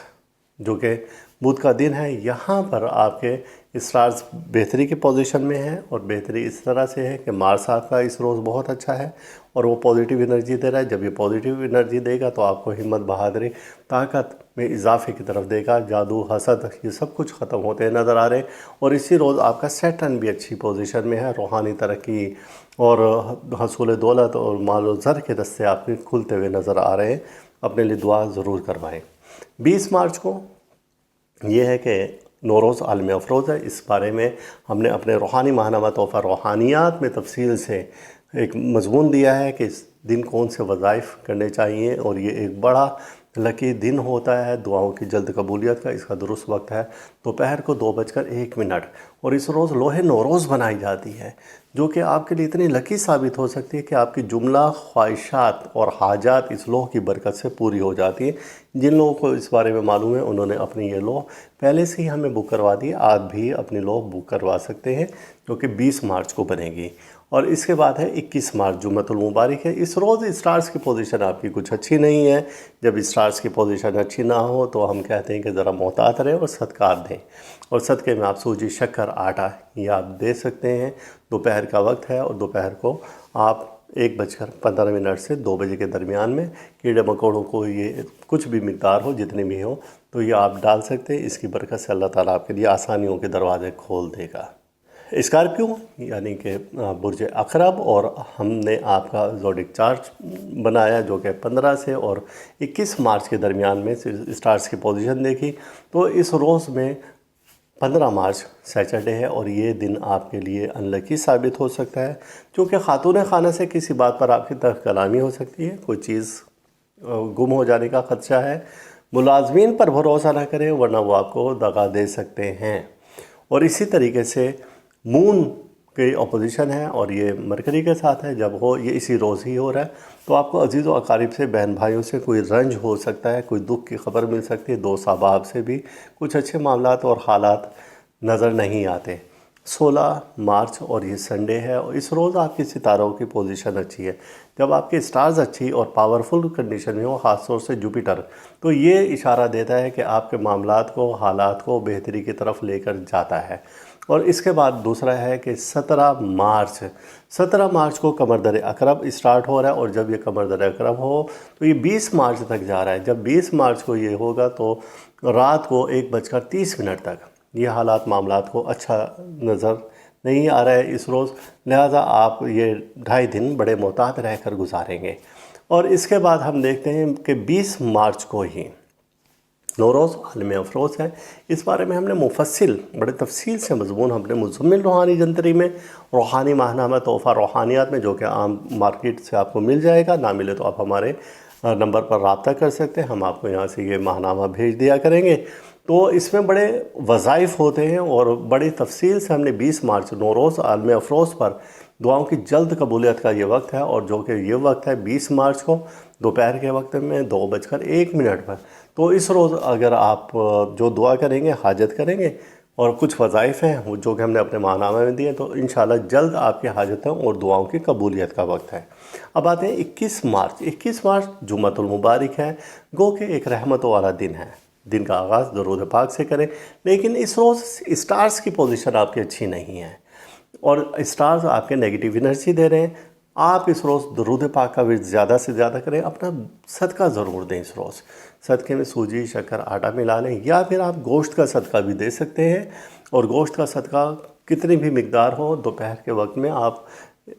A: जो कि बुध का दिन है, यहाँ पर आपके स्टार्स बेहतरी की पोजीशन में है और बेहतरी इस तरह से है कि मार्स आपका इस रोज़ बहुत अच्छा है और वो पॉजिटिव एनर्जी दे रहा है। जब ये पॉजिटिव एनर्जी देगा तो आपको हिम्मत, बहादुरी, ताकत में इजाफे की तरफ देगा। जादू, हसद ये सब कुछ ख़त्म होते नज़र आ रहे हैं। और इसी रोज़ आपका सैटर्न भी अच्छी पोजीशन में है। रूहानी तरक्की और हसूल दौलत और माल व ज़र के रस्ते आपके खुलते हुए नज़र आ रहे हैं। अपने लिए दुआ ज़रूर करवाएँ। 20 मार्च को ये है कि नौरोज़ आलम अफरोज़ है। इस बारे में हमने अपने रूहानी माहनामा तोहफ़ा रूहानियात में तफसील से एक मज़मून दिया है कि इस दिन कौन से वज़ाइफ करने चाहिए और ये एक बड़ा लकी दिन होता है दुआओं की जल्द कबूलियत का। इसका दुरुस्त वक्त है दोपहर को 2:01 और इस रोज़ लोहे नौरोज़ बनाई जाती है, जो कि आपके लिए इतनी लकी साबित हो सकती है कि आपकी जुमला ख्वाहिशात और हाजात इस लोह की बरकत से पूरी हो जाती है। जिन लोगों को इस बारे में मालूम है उन्होंने अपनी ये लोह पहले से ही हमें बुक करवा दी, आज भी अपनी लोह बुक करवा सकते हैं, जो कि 20 मार्च को बनेगी। और इसके बाद है 21 मार्च जुम्मतुल मुबारक है। इस रोज़ स्टार्स की पोजीशन आपकी कुछ अच्छी नहीं है। जब स्टार्स की पोजीशन अच्छी ना हो तो हम कहते हैं कि ज़रा मोहतात रहें और सदक़ात दें। और सदक़े में आप सूजी, शक्कर, आटा ये आप दे सकते हैं। दोपहर का वक्त है और दोपहर को आप 1:15 से 2 बजे के दरमियान में कीड़े मकोड़ों को ये कुछ भी मिक़दार हो, जितने भी हो, तो ये आप डाल सकते हैं। इसकी बरकत से अल्लाह ताला आपके लिए आसानियों के दरवाज़े खोल देगा। स्कॉर्पियो यानी कि बुर्ज अकरब, और हमने आपका ज़ोडिक चार्ट बनाया जो कि 15 से और 21 मार्च के दरमियान में स्टार्स की पोजीशन देखी। तो इस रोज़ में 15 मार्च सैटरडे है और ये दिन आपके लिए अनलकी साबित हो सकता है, क्योंकि खातून खाना से किसी बात पर आपकी तरफ कलामी हो सकती है, कोई चीज़ गुम हो जाने का ख़दशा है। मुलाजमीन पर भरोसा ना करें वरना वो आपको दगा दे सकते हैं। और इसी तरीके से मून की अपोजिशन है और ये मरकरी के साथ है, जब हो ये इसी रोज़ ही हो रहा है, तो आपको अजीज़ व अकारीब से, बहन भाइयों से कोई रंज हो सकता है, कोई दुख की खबर मिल सकती है, दोस्त अहबाब से भी कुछ अच्छे मामलात और हालात नज़र नहीं आते। 16 मार्च और ये संडे है और इस रोज़ आपकी सितारों की पोजीशन अच्छी है। जब आपके स्टार्स अच्छी और पावरफुल कंडीशन में हो, ख़ास तौर से जुपिटर, तो ये इशारा देता है कि आपके मामलात को, हालात को बेहतरी की तरफ लेकर जाता है। और इसके बाद दूसरा है कि 17 मार्च को कमर दर अकरब स्टार्ट हो रहा है और जब ये कमर दर अकरब हो तो ये 20 मार्च तक जा रहा है। जब 20 मार्च को ये होगा तो रात को 1:30 तक ये हालात मामलात को अच्छा नज़र नहीं आ रहा है इस रोज़, लिहाजा आप ये 2.5 दिन बड़े मोहतात रहकर गुजारेंगे। और इसके बाद हम देखते हैं कि 20 मार्च को ही नौरोज़ आलम अफरोज़ है। इस बारे में हमने मुफस्सिल बड़े तफसील से मज़मून हमने मुज़म्मिल रूहानी जंतरी में, रूहानी माहनामा तोहफ़ा रूहानियात में, जो कि आम मार्केट से आपको मिल जाएगा, ना मिले तो आप हमारे नंबर पर रब्ता कर सकते हैं, हम आपको यहाँ से ये माहनामा भेज दिया करेंगे। तो इसमें बड़े वज़ाइफ होते हैं और बड़ी तफसील से हमने 20 मार्च नौरोज़ आलम अफरोज़ पर दुआओं की जल्द कबूलियत का ये वक्त है, और जो कि ये वक्त है 20 मार्च को दोपहर के वक्त में 2:01 पर। तो इस रोज़ अगर आप जो दुआ करेंगे, हाजत करेंगे और कुछ वज़ाइफ हैं जो कि हमने अपने माहनामे में दिए, तो इंशाल्लाह जल्द आपकी हाजतों और दुआओं की कबूलियत का वक्त है। अब आते हैं 21 मार्च जुम्मतुल मुबारक है, गो के एक रहमत वाला दिन है। दिन का आगाज़ दरूद पाक से करें, लेकिन इस रोज़ स्टार्स की पोजीशन आपकी अच्छी नहीं है और स्टार्स आपके नेगेटिव एनर्जी दे रहे हैं। आप इस रोज़ दरूद पाक का विर्द ज़्यादा से ज़्यादा करें, अपना सदका ज़रूर दें। इस रोज़ सदक़े में सूजी, शक्कर, आटा मिला लें, या फिर आप गोश्त का सदका भी दे सकते हैं। और गोश्त का सदका कितनी भी मिकदार हो, दोपहर के वक्त में आप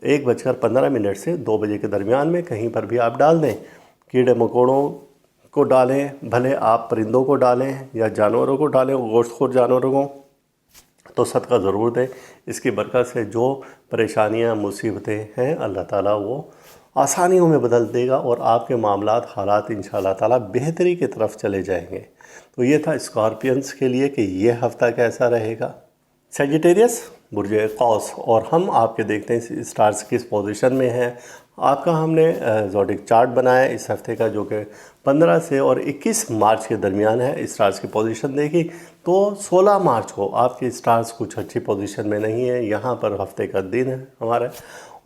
A: 1:15 से 2 बजे के दरमियान में कहीं पर भी आप डाल दें। कीड़े मकोड़ों को डालें, भले आप परिंदों को डालें या जानवरों को डालें, गोश्तखोर जानवरों को, तो सदका ज़रूर दें। इसकी बरकत से जो परेशानियां, मुसीबतें हैं, अल्लाह ताला वो आसानियों में बदल देगा और आपके मामलात, हालात इंशाअल्लाह ताला बेहतरी की तरफ चले जाएंगे। तो ये था स्कॉर्पियंस के लिए कि ये हफ़्ता कैसा रहेगा। सेजिटेरियस बुर्ज कौस, और हम आपके देखते हैं स्टार्स किस पोजीशन में हैं। आपका हमने ज़ोडिक चार्ट बनाया इस हफ़्ते का, जो कि 15 से और 21 मार्च के दरमियान है। स्टार्स की पोजीशन देखी तो 16 मार्च को आपके स्टार्स कुछ अच्छी पोजीशन में नहीं है। यहाँ पर हफ़्ते का दिन है हमारा,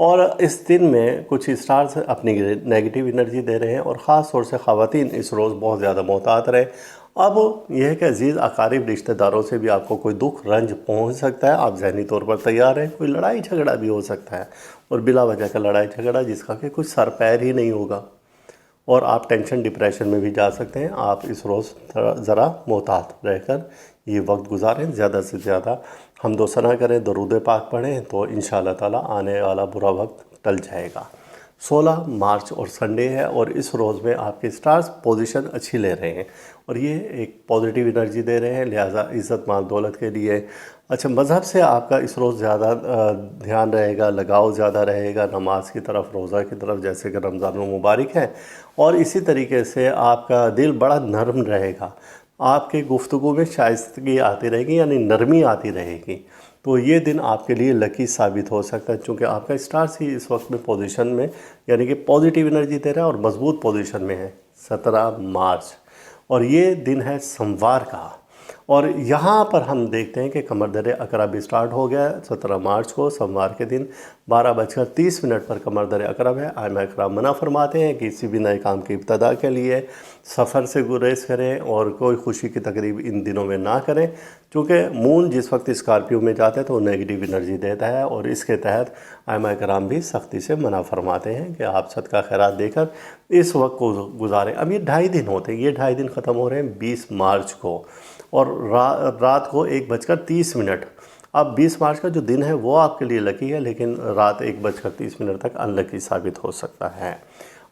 A: और इस दिन में कुछ स्टार्स अपनी नेगेटिव एनर्जी दे रहे हैं और ख़ास तौर से ख़वातीन इस रोज़ बहुत ज़्यादा मोहतात रहे। अब यह है कि अजीज़ अकारीब रिश्तेदारों से भी आपको कोई दुख रंज पहुंच सकता है, आप ज़हनी तौर पर तैयार हैं। कोई लड़ाई झगड़ा भी हो सकता है, और बिला वजह का लड़ाई झगड़ा जिसका कि कुछ सर पैर ही नहीं होगा, और आप टेंशन डिप्रेशन में भी जा सकते हैं। आप इस रोज़ ज़रा मोहतात रहकर ये वक्त गुजारें, ज़्यादा से ज़्यादा हम्दो सना करें, दरूद पाक पढ़ें, तो इंशाअल्लाह ताला आने वाला बुरा वक्त टल जाएगा। 16 मार्च और संडे है, और इस रोज़ में आपके स्टार्स पोजीशन अच्छी ले रहे हैं और ये एक पॉजिटिव एनर्जी दे रहे हैं, लिहाजा इज़्ज़त माल दौलत के लिए अच्छा मज़हब से आपका इस रोज़ ज़्यादा ध्यान रहेगा, लगाव ज़्यादा रहेगा नमाज की तरफ, रोज़ा की तरफ, जैसे कि रमज़ान मुबारक है। और इसी तरीके से आपका दिल बड़ा नरम रहेगा, आपके गुफ्तगू में शाइस्तगी आती रहेगी, यानी नरमी आती रहेगी। तो ये दिन आपके लिए लकी साबित हो सकता है, क्योंकि आपका स्टार्स ही इस वक्त में पोजीशन में, यानी कि पॉजिटिव एनर्जी दे रहा है और मजबूत पोजीशन में है। 17 मार्च, और ये दिन है सोमवार का, और यहाँ पर हम देखते हैं कि कमर दर अकरब स्टार्ट हो गया है। 17 मार्च को सोमवार के दिन 12:30 पर कमर दर अकरब है। आइमा इकराम मना फरमाते हैं कि किसी भी नए काम की इब्तदा के लिए सफ़र से गुरेज करें और कोई खुशी की तकरीब इन दिनों में ना करें, क्योंकि मून जिस वक्त स्कॉर्पियो में जाता है तो वो नेगेटिव एनर्जी देता है, और इसके तहत आइमा इकराम भी सख्ती से मना फरमाते हैं कि आप सदका खैरात देकर इस वक्त को गुजारें। अब ये 2.5 दिन होते हैं, ये 2.5 दिन ख़त्म हो रहे हैं 20 मार्च को, और रात को 1:30। अब 20 मार्च का जो दिन है वो आपके लिए लकी है, लेकिन रात 1:30 तक अनलकी साबित हो सकता है।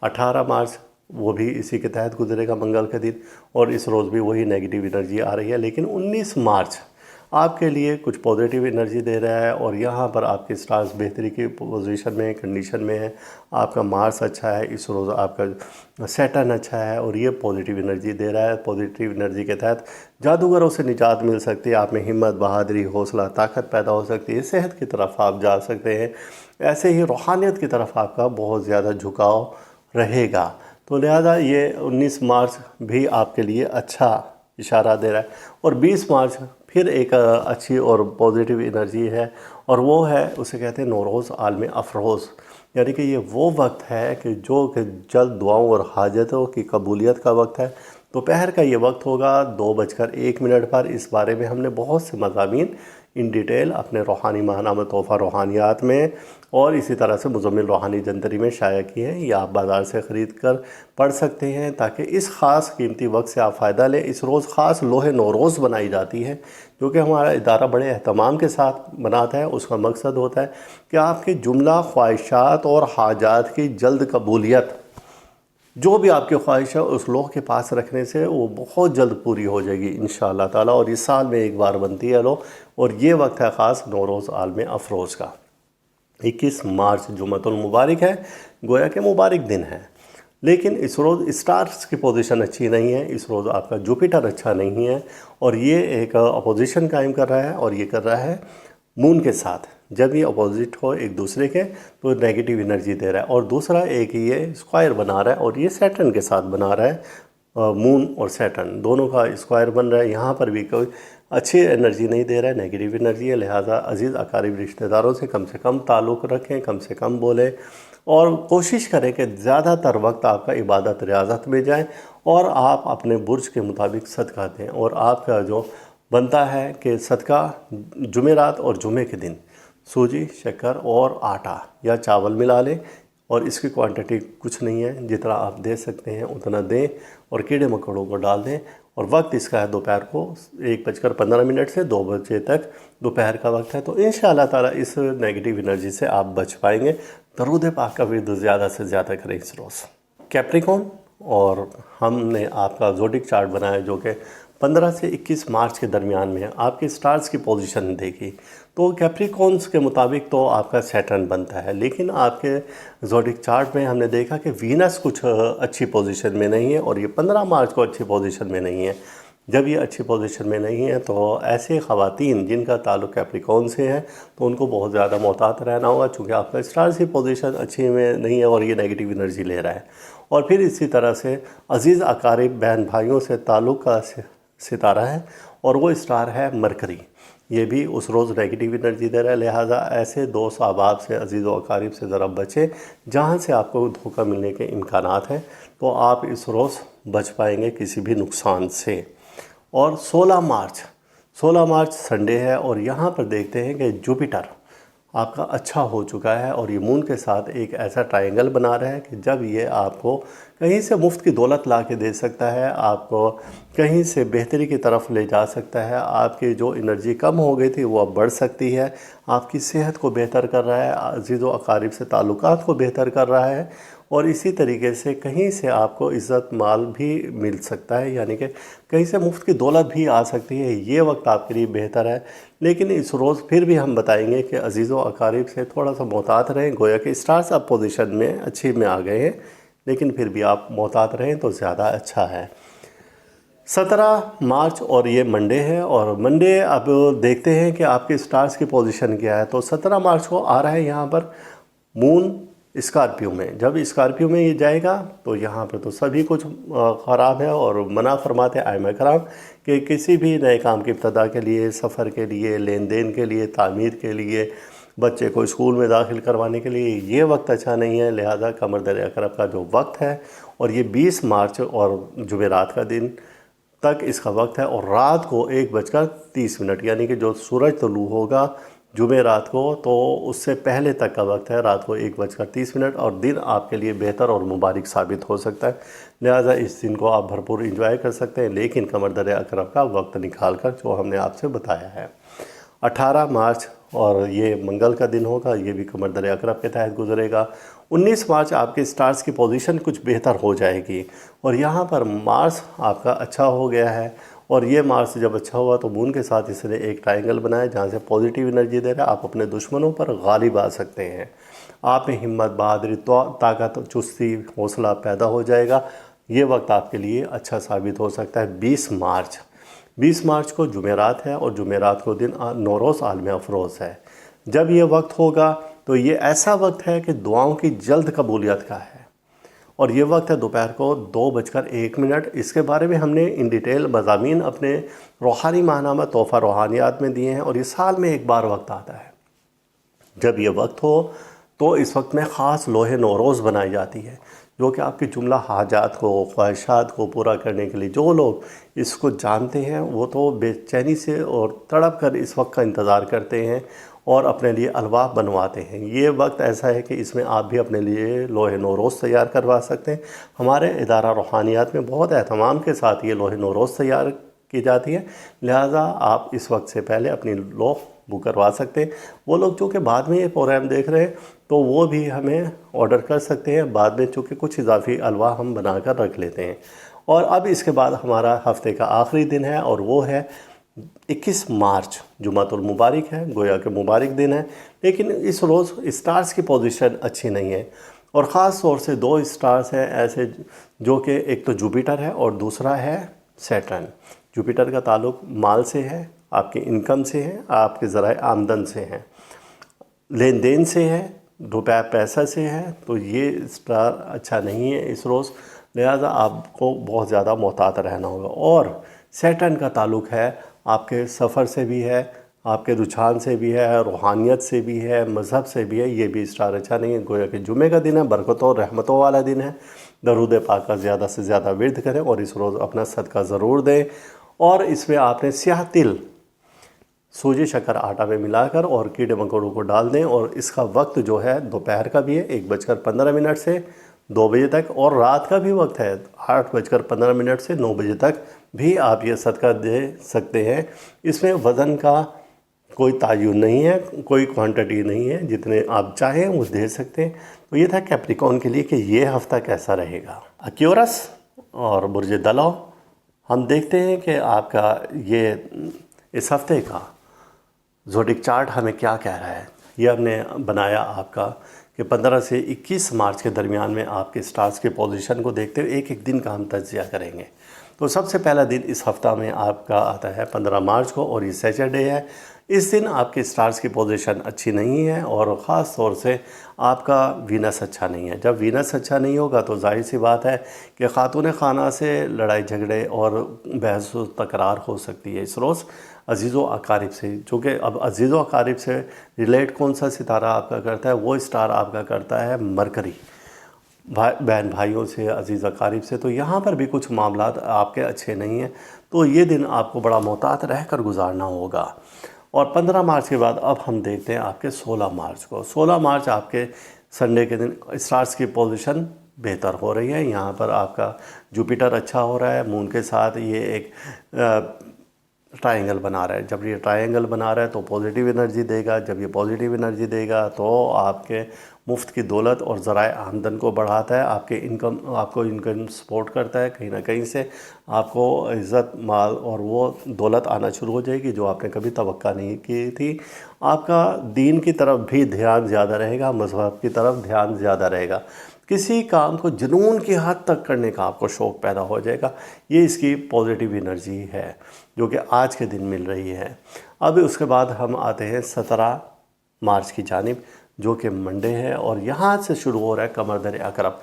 A: 18 मार्च वो भी इसी के तहत गुजरेगा, मंगल के दिन, और इस रोज़ भी वही नेगेटिव एनर्जी आ रही है। लेकिन 19 मार्च आपके लिए कुछ पॉजिटिव एनर्जी दे रहा है। और यहाँ पर आपके स्टार्स बेहतरी की पोजीशन में कंडीशन में है। आपका मार्स अच्छा है, इस रोज़ आपका सैटर्न अच्छा है और ये पॉजिटिव एनर्जी दे रहा है। पॉजिटिव एनर्जी के तहत जादूगरों से निजात मिल सकती है, आप में हिम्मत, बहादुरी, हौसला, ताकत पैदा हो सकती है, सेहत की तरफ आप जा सकते हैं। ऐसे ही रूहानियत की तरफ आपका बहुत ज़्यादा झुकाव रहेगा। तो लिहाजा ये 19 मार्च भी आपके लिए अच्छा इशारा दे रहा है। और 20 मार्च फिर एक अच्छी और पॉजिटिव एनर्जी है, और वो है, उसे कहते हैं नौरोज़ आलम अफरोज़। यानी कि ये वो वक्त है कि जो कि जल्द दुआओं और हाजतों की कबूलियत का वक्त है। दोपहर का ये वक्त होगा 2:01 पर। इस बारे में हमने बहुत से मज़ामीन इन डिटेल अपने रूहानी माहनामा तोहफ़ा रूहानियात में और इसी तरह से मुज़म्मिल रूहानी जंतरी में शाया किए हैं। ये आप बाज़ार से ख़रीद कर पढ़ सकते हैं ताकि इस ख़ास कीमती वक्त से आप फ़ायदा लें। इस रोज़ ख़ास लोहे नौरोज़ बनाई जाती है, जो कि हमारा इदारा बड़े अहतमाम के साथ बनाता है। उसका मकसद होता है कि आपकी जुमला ख्वाहिशात और हाजात की जल्द कबूलियत, जो भी आपकी ख्वाहिश है उस लोह के पास रखने से वो बहुत जल्द पूरी हो जाएगी इंशाअल्लाह ताला। और इस साल में एक बार बनती है लोह, और ये वक्त है ख़ास नौरोज़ आलम अफरोज़ का। 21 मार्च जुमअतुल मुबारक है, गोया के मुबारक दिन है। लेकिन इस रोज़ स्टार्स की पोजीशन अच्छी नहीं है। इस रोज़ आपका जुपिटर अच्छा नहीं है, और ये एक अपोजिशन कायम कर रहा है, और ये कर रहा है मून के साथ। जब ये अपोजिट हो एक दूसरे के तो नेगेटिव एनर्जी दे रहा है। और दूसरा एक ये स्क्वायर बना रहा है, और ये सैटर्न के साथ बना रहा है। मून और सैटर्न दोनों का स्क्वायर बन रहा है। यहाँ पर भी कोई अच्छी एनर्जी नहीं दे रहा है, नेगेटिव एनर्जी है। लिहाजा अजीज़ अकारीब रिश्तेदारों से कम ताल्लुक़ रखें, कम से कम बोलें, और कोशिश करें कि ज़्यादातर वक्त आपका इबादत रियाज़त में जाए, और आप अपने बुर्ज के मुताबिक सदका दें। और आपका जो बनता है कि सदका जुमेरात और जुमे के दिन सूजी, शक्कर और आटा या चावल मिला लें, और इसकी क्वांटिटी कुछ नहीं है, जितना आप दे सकते हैं उतना दें, और कीड़े मकोड़ों को डाल दें। और वक्त इसका है दोपहर को 1:15 से 2 बजे तक दोपहर का वक्त है। तो इंशाअल्लाह ताला इस नेगेटिव एनर्जी से आप बच पाएंगे। दरूद पाक का विर्द ज़्यादा से ज़्यादा करें इस रोज़। कैप्रिकॉर्न, और हमने आपका ज़ोडिक चार्ट बनाया जो कि 15 से 21 मार्च के दरमियान में है। आपके स्टार्स की पोजीशन देखी तो कैप्रिकॉर्न्स के मुताबिक तो आपका सैटर्न बनता है, लेकिन आपके ज़ोडिक चार्ट में हमने देखा कि वीनस कुछ अच्छी पोजीशन में नहीं है, और ये 15 मार्च को अच्छी पोजीशन में नहीं है। जब ये अच्छी पोजीशन में नहीं है तो ऐसे ख़वातीन जिनका ताल्लुक़ कैप्रिकॉर्न से है तो उनको बहुत ज़्यादा मोहतात रहना होगा, चूँकि आपका स्टार्स की पोजीशन अच्छी में नहीं है और ये नेगेटिव एनर्जी ले रहा है। और फिर इसी तरह से अज़ीज़ अकारिब बहन भाइयों से ताल्लुक़ का सितारा है, और वो स्टार है मरकरी। ये भी उस रोज़ नेगेटिव एनर्जी दे रहा है। लिहाजा ऐसे दोस्त अहबाब से, अजीज़ व अकारीब से ज़रा बचें जहाँ से आपको धोखा मिलने के इम्कानात हैं, तो आप इस रोज़ बच पाएंगे किसी भी नुकसान से। और 16 मार्च संडे है, और यहाँ पर देखते हैं कि जुपिटर आपका अच्छा हो चुका है, और ये मून के साथ एक ऐसा ट्रायंगल बना रहा है कि जब ये आपको कहीं से मुफ्त की दौलत ला के दे सकता है, आपको कहीं से बेहतरी की तरफ ले जा सकता है। आपकी जो एनर्जी कम हो गई थी वो अब बढ़ सकती है। आपकी सेहत को बेहतर कर रहा है, अज़ीज़ व अकारीब से ताल्लुकात को बेहतर कर रहा है, और इसी तरीके से कहीं से आपको इज़्ज़त माल भी मिल सकता है, यानी कि कहीं से मुफ्त की दौलत भी आ सकती है। ये वक्त आपके लिए बेहतर है। लेकिन इस रोज़ फिर भी हम बताएंगे कि अज़ीज़ व अकारीब से थोड़ा सा मोहतात रहें। गोया कि स्टार्स अब पोजीशन में अच्छी में आ गए हैं, लेकिन फिर भी आप मोहतात रहें तो ज़्यादा अच्छा है। 17 मार्च और ये मंडे है, और मंडे अब देखते हैं कि आपके स्टार्स की पोजीशन क्या है। तो 17 मार्च को आ रहा है यहाँ पर मून स्कॉर्पियो में। जब स्कॉर्पियो में ये जाएगा तो यहाँ पर तो सभी कुछ ख़राब है, और मना फरमाते आइमा कराम कि किसी भी नए काम की इब्तदा के लिए, सफ़र के लिए, लेन देन के लिए, तामीर के लिए, बच्चे को स्कूल में दाखिल करवाने के लिए ये वक्त अच्छा नहीं है। लिहाजा कमर दर अकरब का जो वक्त है, और ये 20 मार्च और जुमेरात का दिन तक इसका वक्त है, और रात को 1:30 यानी कि जो सूरज तुलू होगा जुमेरात को, तो उससे पहले तक का वक्त है, रात को 1:30, और दिन आपके लिए बेहतर और मुबारक साबित हो सकता है। लिहाजा इस दिन को आप भरपूर इंजॉय कर सकते हैं, लेकिन कमर दर अकरब का वक्त निकाल कर, जो हमने आपसे बताया है। 18 मार्च और ये मंगल का दिन होगा, ये भी कमर दर अकरब के तहत गुजरेगा। 19 मार्च आपके स्टार्स की पोजीशन कुछ बेहतर हो जाएगी, और यहाँ पर मार्स आपका अच्छा हो गया है, और ये मार्च जब अच्छा हुआ तो मून के साथ इसने एक ट्रायंगल बनाया जहाँ से पॉजिटिव एनर्जी दे रहा है। आप अपने दुश्मनों पर गालिब आ सकते हैं। आप में हिम्मत, बहादुरी, ताकत, चुस्ती, हौसला पैदा हो जाएगा। ये वक्त आपके लिए अच्छा साबित हो सकता है। 20 मार्च को जुमेरात है और जुमेरात को दिन नौरोज़ आलम अफरोज़ है। जब ये वक्त होगा तो ये ऐसा वक्त है कि दुआओं की जल्द कबूलियत का है। और ये वक्त है दोपहर को 2:01। इसके बारे में हमने इन डिटेल मज़ामीन अपने रूहानी माहनामा तोहफ़ा रूहानियात में दिए हैं और ये साल में एक बार वक्त आता है। जब ये वक्त हो तो इस वक्त में ख़ास लोहे नौरोज़ बनाई जाती है, जो कि आपकी जुमला हाजात को, ख्वाहिशात को पूरा करने के लिए जो लोग इसको जानते हैं वो तो बेचैनी से और तड़प कर इस वक्त का इंतज़ार करते हैं और अपने लिए अलवाह बनवाते हैं। ये वक्त ऐसा है कि इसमें आप भी अपने लिए लोहे नौरोज़ तैयार करवा सकते हैं। हमारे इदारा रूहानियात में बहुत एहतमाम के साथ ये लोहे नौरोज़ तैयार की जाती है, लिहाजा आप इस वक्त से पहले अपनी लोह बुक करवा सकते हैं। वो लोग जो कि बाद में ये प्रोग्राम देख रहे हैं तो वो भी हमें ऑर्डर कर सकते हैं बाद में, चूँकि कुछ इजाफी अलवा हम बना कर रख लेते हैं। और अब इसके बाद हमारा हफ्ते का आखिरी दिन है और वो है 21 मार्च। जुमातुल मुबारक है, गोया के मुबारक दिन है, लेकिन इस रोज़ स्टार्स की पोजीशन अच्छी नहीं है और ख़ास तौर से 2 स्टार्स हैं ऐसे, जो कि एक तो जुपिटर है और दूसरा है सैटर्न। जुपिटर का ताल्लुक माल से है, आपकी इनकम से है, आपके ज़राए आमदन से है, लेन देन से है, रुपया पैसा से है। तो ये स्टार अच्छा नहीं है इस रोज़, लिहाजा आपको बहुत ज़्यादा मोहतात रहना होगा। और सैटर्न का ताल्लुक है आपके सफ़र से भी है, आपके रुझान से भी है, रूहानियत से भी है, मज़हब से भी है। ये भी स्टार अच्छा नहीं है। गोया कि जुमे का दिन है, बरकतों और रहमतों वाला दिन है। दरूद पाक का ज़्यादा से ज़्यादा विर्द करें और इस रोज़ अपना सदका ज़रूर दें। और इसमें आपने स्याह तिल सूजी शक्कर आटा में मिलाकर और कीड़े मकोड़ों को डाल दें। और इसका वक्त जो है दोपहर का भी है 1:15 से 2 बजे तक, और रात का भी वक्त है 8:15 से 9 बजे तक भी आप ये सदका दे सकते हैं। इसमें वज़न का कोई तायुन नहीं है, कोई क्वांटिटी नहीं है, जितने आप चाहें वो दे सकते हैं। तो ये था कैप्रिकॉर्न के लिए कि ये हफ़्ता कैसा रहेगा। एक्यूरस और बुर्ज दलो, हम देखते हैं कि आपका ये इस हफ़्ते का ज़ोडिक चार्ट हमें क्या कह रहा है। ये हमने बनाया आपका कि 15 से 21 मार्च के दरमियान में आपके स्टार्स के पोजीशन को देखते हुए एक एक दिन का हम तज्ज़िया करेंगे। तो सबसे पहला दिन इस हफ़्ता में आपका आता है 15 मार्च को और ये सैटरडे है। इस दिन आपके स्टार्स की पोजीशन अच्छी नहीं है और ख़ास तौर से आपका वीनस अच्छा नहीं है। जब वीनस अच्छा नहीं होगा तो जाहिर सी बात है कि ख़ातून खाना से लड़ाई झगड़े और बहस तकरार हो सकती है इस रोज़ अज़ीज़ो अकारिब से। चूँकि अब अज़ीज़ो अकारिब से रिलेट कौन सा सितारा आपका करता है, वो स्टार आपका करता है मरकरी, बहन भाइयों से, अज़ीज़ अकारिब से। तो यहाँ पर भी कुछ मामलात आपके अच्छे नहीं हैं, तो ये दिन आपको बड़ा मोहतात रह कर गुजारना होगा। और 15 मार्च के बाद अब हम देखते हैं आपके 16 मार्च को। 16 मार्च आपके संडे के दिन स्टार्स की पोजीशन बेहतर हो रही है। यहाँ पर आपका जुपिटर अच्छा हो रहा है, मून के साथ ये एक ट्रायंगल बना रहा है। जब ये ट्रायंगल बना रहा है तो पॉजिटिव एनर्जी देगा। जब ये पॉजिटिव एनर्जी देगा तो आपके मुफ्त की दौलत और ज़राए आमदन को बढ़ाता है, आपको इनकम सपोर्ट करता है। कहीं ना कहीं से आपको इज़्ज़त, माल और वो दौलत आना शुरू हो जाएगी जो आपने कभी तवक्का नहीं की थी। आपका दीन की तरफ भी ध्यान ज़्यादा रहेगा, मज़हब की तरफ ध्यान ज़्यादा रहेगा। किसी काम को जुनून की हद तक करने का आपको शौक़ पैदा हो जाएगा। ये इसकी पॉजिटिव एनर्जी है जो कि आज के दिन मिल रही है। अब उसके बाद हम आते हैं 17 मार्च की जानिब, जो कि मंडे है और यहाँ से शुरू हो रहा है कमर दर अकरब,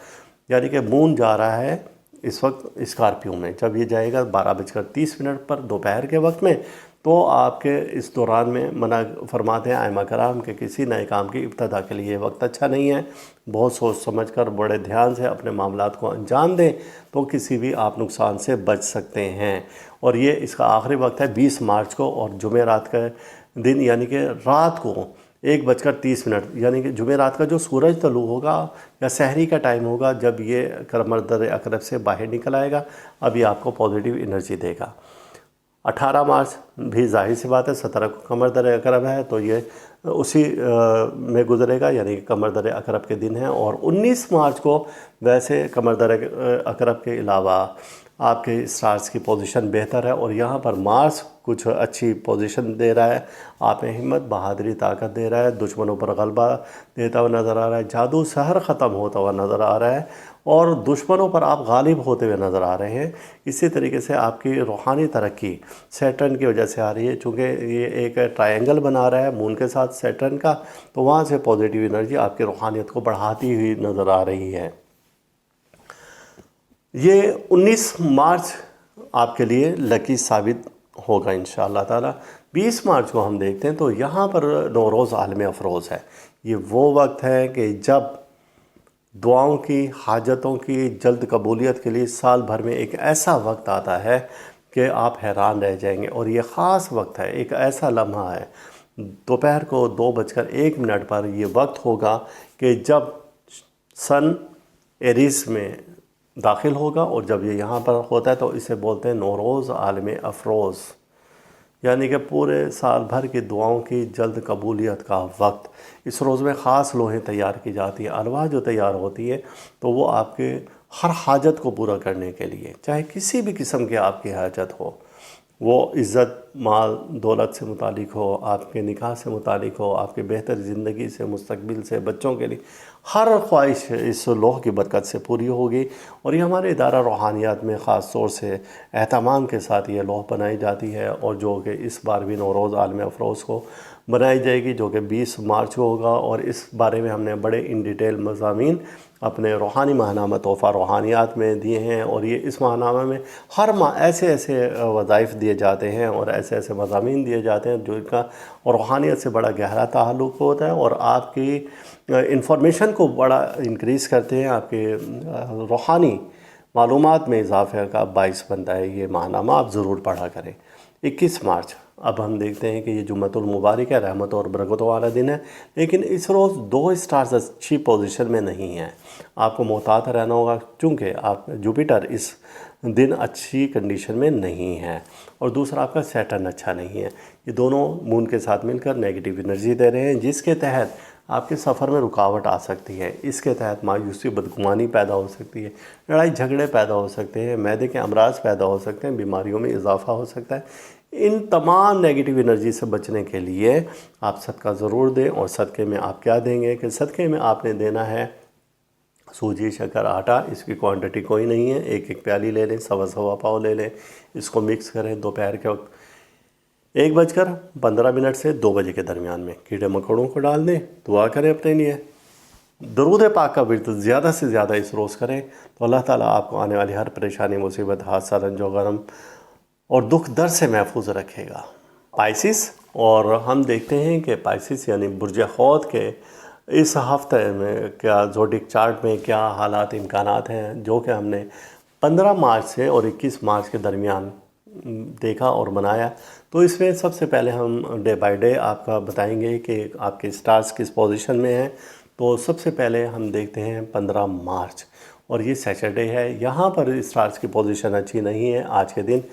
A: यानी कि मून जा रहा है इस वक्त स्कॉर्पियो में। जब ये जाएगा 12:30 पर दोपहर के वक्त में, तो आपके इस दौरान में मना फरमाते हैं आइमा कराम कि किसी नए काम की इब्तदा के लिए वक्त अच्छा नहीं है। बहुत सोच समझ कर बड़े ध्यान से अपने मामलात को अंजाम दें तो किसी भी आप नुकसान से बच सकते हैं। और ये इसका आखिरी वक्त है 20 मार्च को और जुमेरात का दिन, यानी कि रात को 1:30, यानी कि जुमेरात का जो सूरज तलू होगा या सहरी का टाइम होगा, जब ये कमर दर अकरब से बाहर निकल आएगा, अब ये आपको पॉजिटिव एनर्जी देगा। 18 मार्च भी जाहिर सी बात है 17 को कमर दर अकरब है, तो ये उसी में गुजरेगा, यानी कि कमर दर अकरब के दिन है। और 19 मार्च को वैसे कमर दर अकरब के अलावा आपके स्टार्स की पोजीशन बेहतर है और यहाँ पर मार्स कुछ अच्छी पोजीशन दे रहा है, आप में हिम्मत, बहादुरी, ताकत दे रहा है, दुश्मनों पर गलबा देता हुआ नज़र आ रहा है, जादू सहर ख़त्म होता हुआ नज़र आ रहा है और दुश्मनों पर आप गालिब होते हुए नज़र आ रहे हैं। इसी तरीके से आपकी रूहानी तरक्की सैटर्न की वजह से आ रही है, चूँकि ये एक ट्रायंगल बना रहा है मून के साथ सैटर्न का, तो वहाँ से पॉजिटिव एनर्जी आपकी रूहानियत को बढ़ाती हुई नज़र आ रही है। ये 19 मार्च आपके लिए लकी साबित होगा इंशाअल्लाह ताला। 20 मार्च को हम देखते हैं तो यहाँ पर नौरोज़ आलम अफरोज़ है। ये वो वक्त है कि जब दुआओं की, हाजतों की जल्द कबूलियत के लिए साल भर में एक ऐसा वक्त आता है कि आप हैरान रह जाएंगे। और ये ख़ास वक्त है, एक ऐसा लम्हा है, दोपहर को 2:01 पर ये वक्त होगा कि जब सन एरीस में दाखिल होगा और जब ये यहाँ पर होता है तो इसे बोलते हैं नौरोज़ आलम अफरोज़, यानी कि पूरे साल भर की दुआओं की जल्द कबूलियत का वक्त। इस रोज़ में ख़ास लोहें तैयार की जाती है, अरवाह जो तैयार होती है तो वो आपके हर हाजत को पूरा करने के लिए, चाहे किसी भी किस्म की आपकी हाजत हो, वो इज़्ज़त, माल, दौलत से मुतालिक हो, आपके निकाह से मुतालिक हो, आपके बेहतर ज़िंदगी से, मुस्तकबिल से, बच्चों के लिए, हर ख्वाहिश इस लौह की बरकत से पूरी होगी। और ये हमारे इदारा रूहानियात में ख़ास तौर से एहतमाम के साथ ये लौह बनाई जाती है और जो कि इस बार भी नौरोज़ आलम अफरोज़ को बनाई जाएगी, जो कि 20 मार्च को होगा। और इस बारे में हमने बड़े इन डिटेल मज़ामीन अपने रूहानी माहनामा तोहफ़ा रूहानियात में दिए हैं। और ये इस माहनामा में हर माह ऐसे ऐसे वज़ाइफ दिए जाते हैं और ऐसे ऐसे मज़ामीन दिए जाते हैं जो इनका रूहानियत से बड़ा गहरा ताल्लुक़ होता है और आपकी इंफॉर्मेशन को बड़ा इंक्रीज़ करते हैं, आपके रूहानी मालूमात में इजाफे का बाइस बनता है। ये माहनामा आप ज़रूर पढ़ा करें। 21 मार्च, अब हम देखते हैं कि ये जुम्मतुल मुबारक है, रहमत और बरकत वाला दिन है, लेकिन इस रोज़ 2 स्टार्स अच्छी पोजीशन में नहीं हैं। आपको मोहतात रहना होगा चूँकि आप जुपिटर इस दिन अच्छी कंडीशन में नहीं है और दूसरा आपका सैटर्न अच्छा नहीं है। ये दोनों मून के साथ मिलकर नेगेटिव एनर्जी दे रहे हैं, जिसके तहत आपके सफ़र में रुकावट आ सकती है। इसके तहत मायूसी, बदगुमानी पैदा हो सकती है, लड़ाई झगड़े पैदा हो सकते हैं, मैदे के अमराज पैदा हो सकते हैं, बीमारियों में इजाफा हो सकता है। इन तमाम नेगेटिव एनर्जी से बचने के लिए आप सदका ज़रूर दें। और सदक़े में आप क्या देंगे कि सदक़े में आपने देना है सूजी, शक्कर, आटा, इसकी क्वांटिटी कोई नहीं है, एक एक प्याली ले लें, सवा सवा पाव ले लें, इसको मिक्स करें दोपहर के वक्त 1:15 से 2 बजे के दरमियान में कीड़े मकोड़ों को डाल दें, दुआ करें अपने लिए, दरूद पाक का विर्द ज़्यादा से ज़्यादा इस रोज़ करें तो अल्लाह ताला आपको आने वाली हर परेशानी, मुसीबत, हादसा, रंजो गरम और दुख दर्द से महफूज रखेगा। पाइसिस, और हम देखते हैं कि पाइसिस यानी बुर्ज हौद के इस हफ्ते में क्या ज़ोडिक चार्ट में क्या हालात, इम्कानात हैं, जो कि हमने 15 मार्च से और 21 मार्च के दरमियान देखा और बनाया। तो इसमें सबसे पहले हम डे बाय डे आपका बताएंगे कि आपके स्टार्स किस पोजीशन में हैं। तो सबसे पहले हम देखते हैं 15 मार्च, और ये सैटरडे है। यहाँ पर स्टार्स की पोजीशन अच्छी नहीं है आज के दिन।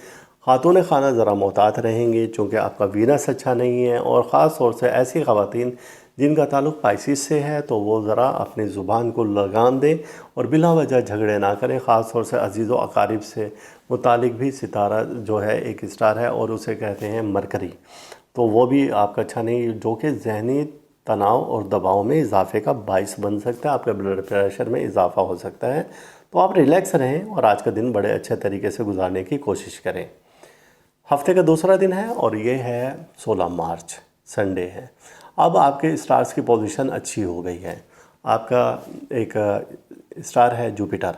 A: खातून खाना ज़रा मोहतात रहेंगे चूँकि आपका वीनस अच्छा नहीं है, और ख़ास तौर से ऐसी ख़वातीन जिनका ताल्लुक़ पाइसिस से है तो वो ज़रा अपनी ज़ुबान को लगाम दें और बिला वजह झगड़े ना करें। ख़ास तौर से अजीज़ व अकारिब से मुतालिक भी सितारा जो है एक स्टार है और उसे कहते हैं मरकरी, तो वो भी आपका अच्छा नहीं, जो कि ज़हनी तनाव और दबाव में इजाफे का बाइस बन सकता है, आपके ब्लड प्रेशर में इजाफा हो सकता है। तो आप रिलैक्स रहें और आज का दिन बड़े अच्छे तरीके से गुजारने की कोशिश करें। हफ्ते का दूसरा दिन है और ये है 16 मार्च, संडे है। अब आपके स्टार्स की पोजीशन अच्छी हो गई है। आपका एक स्टार है जुपिटर,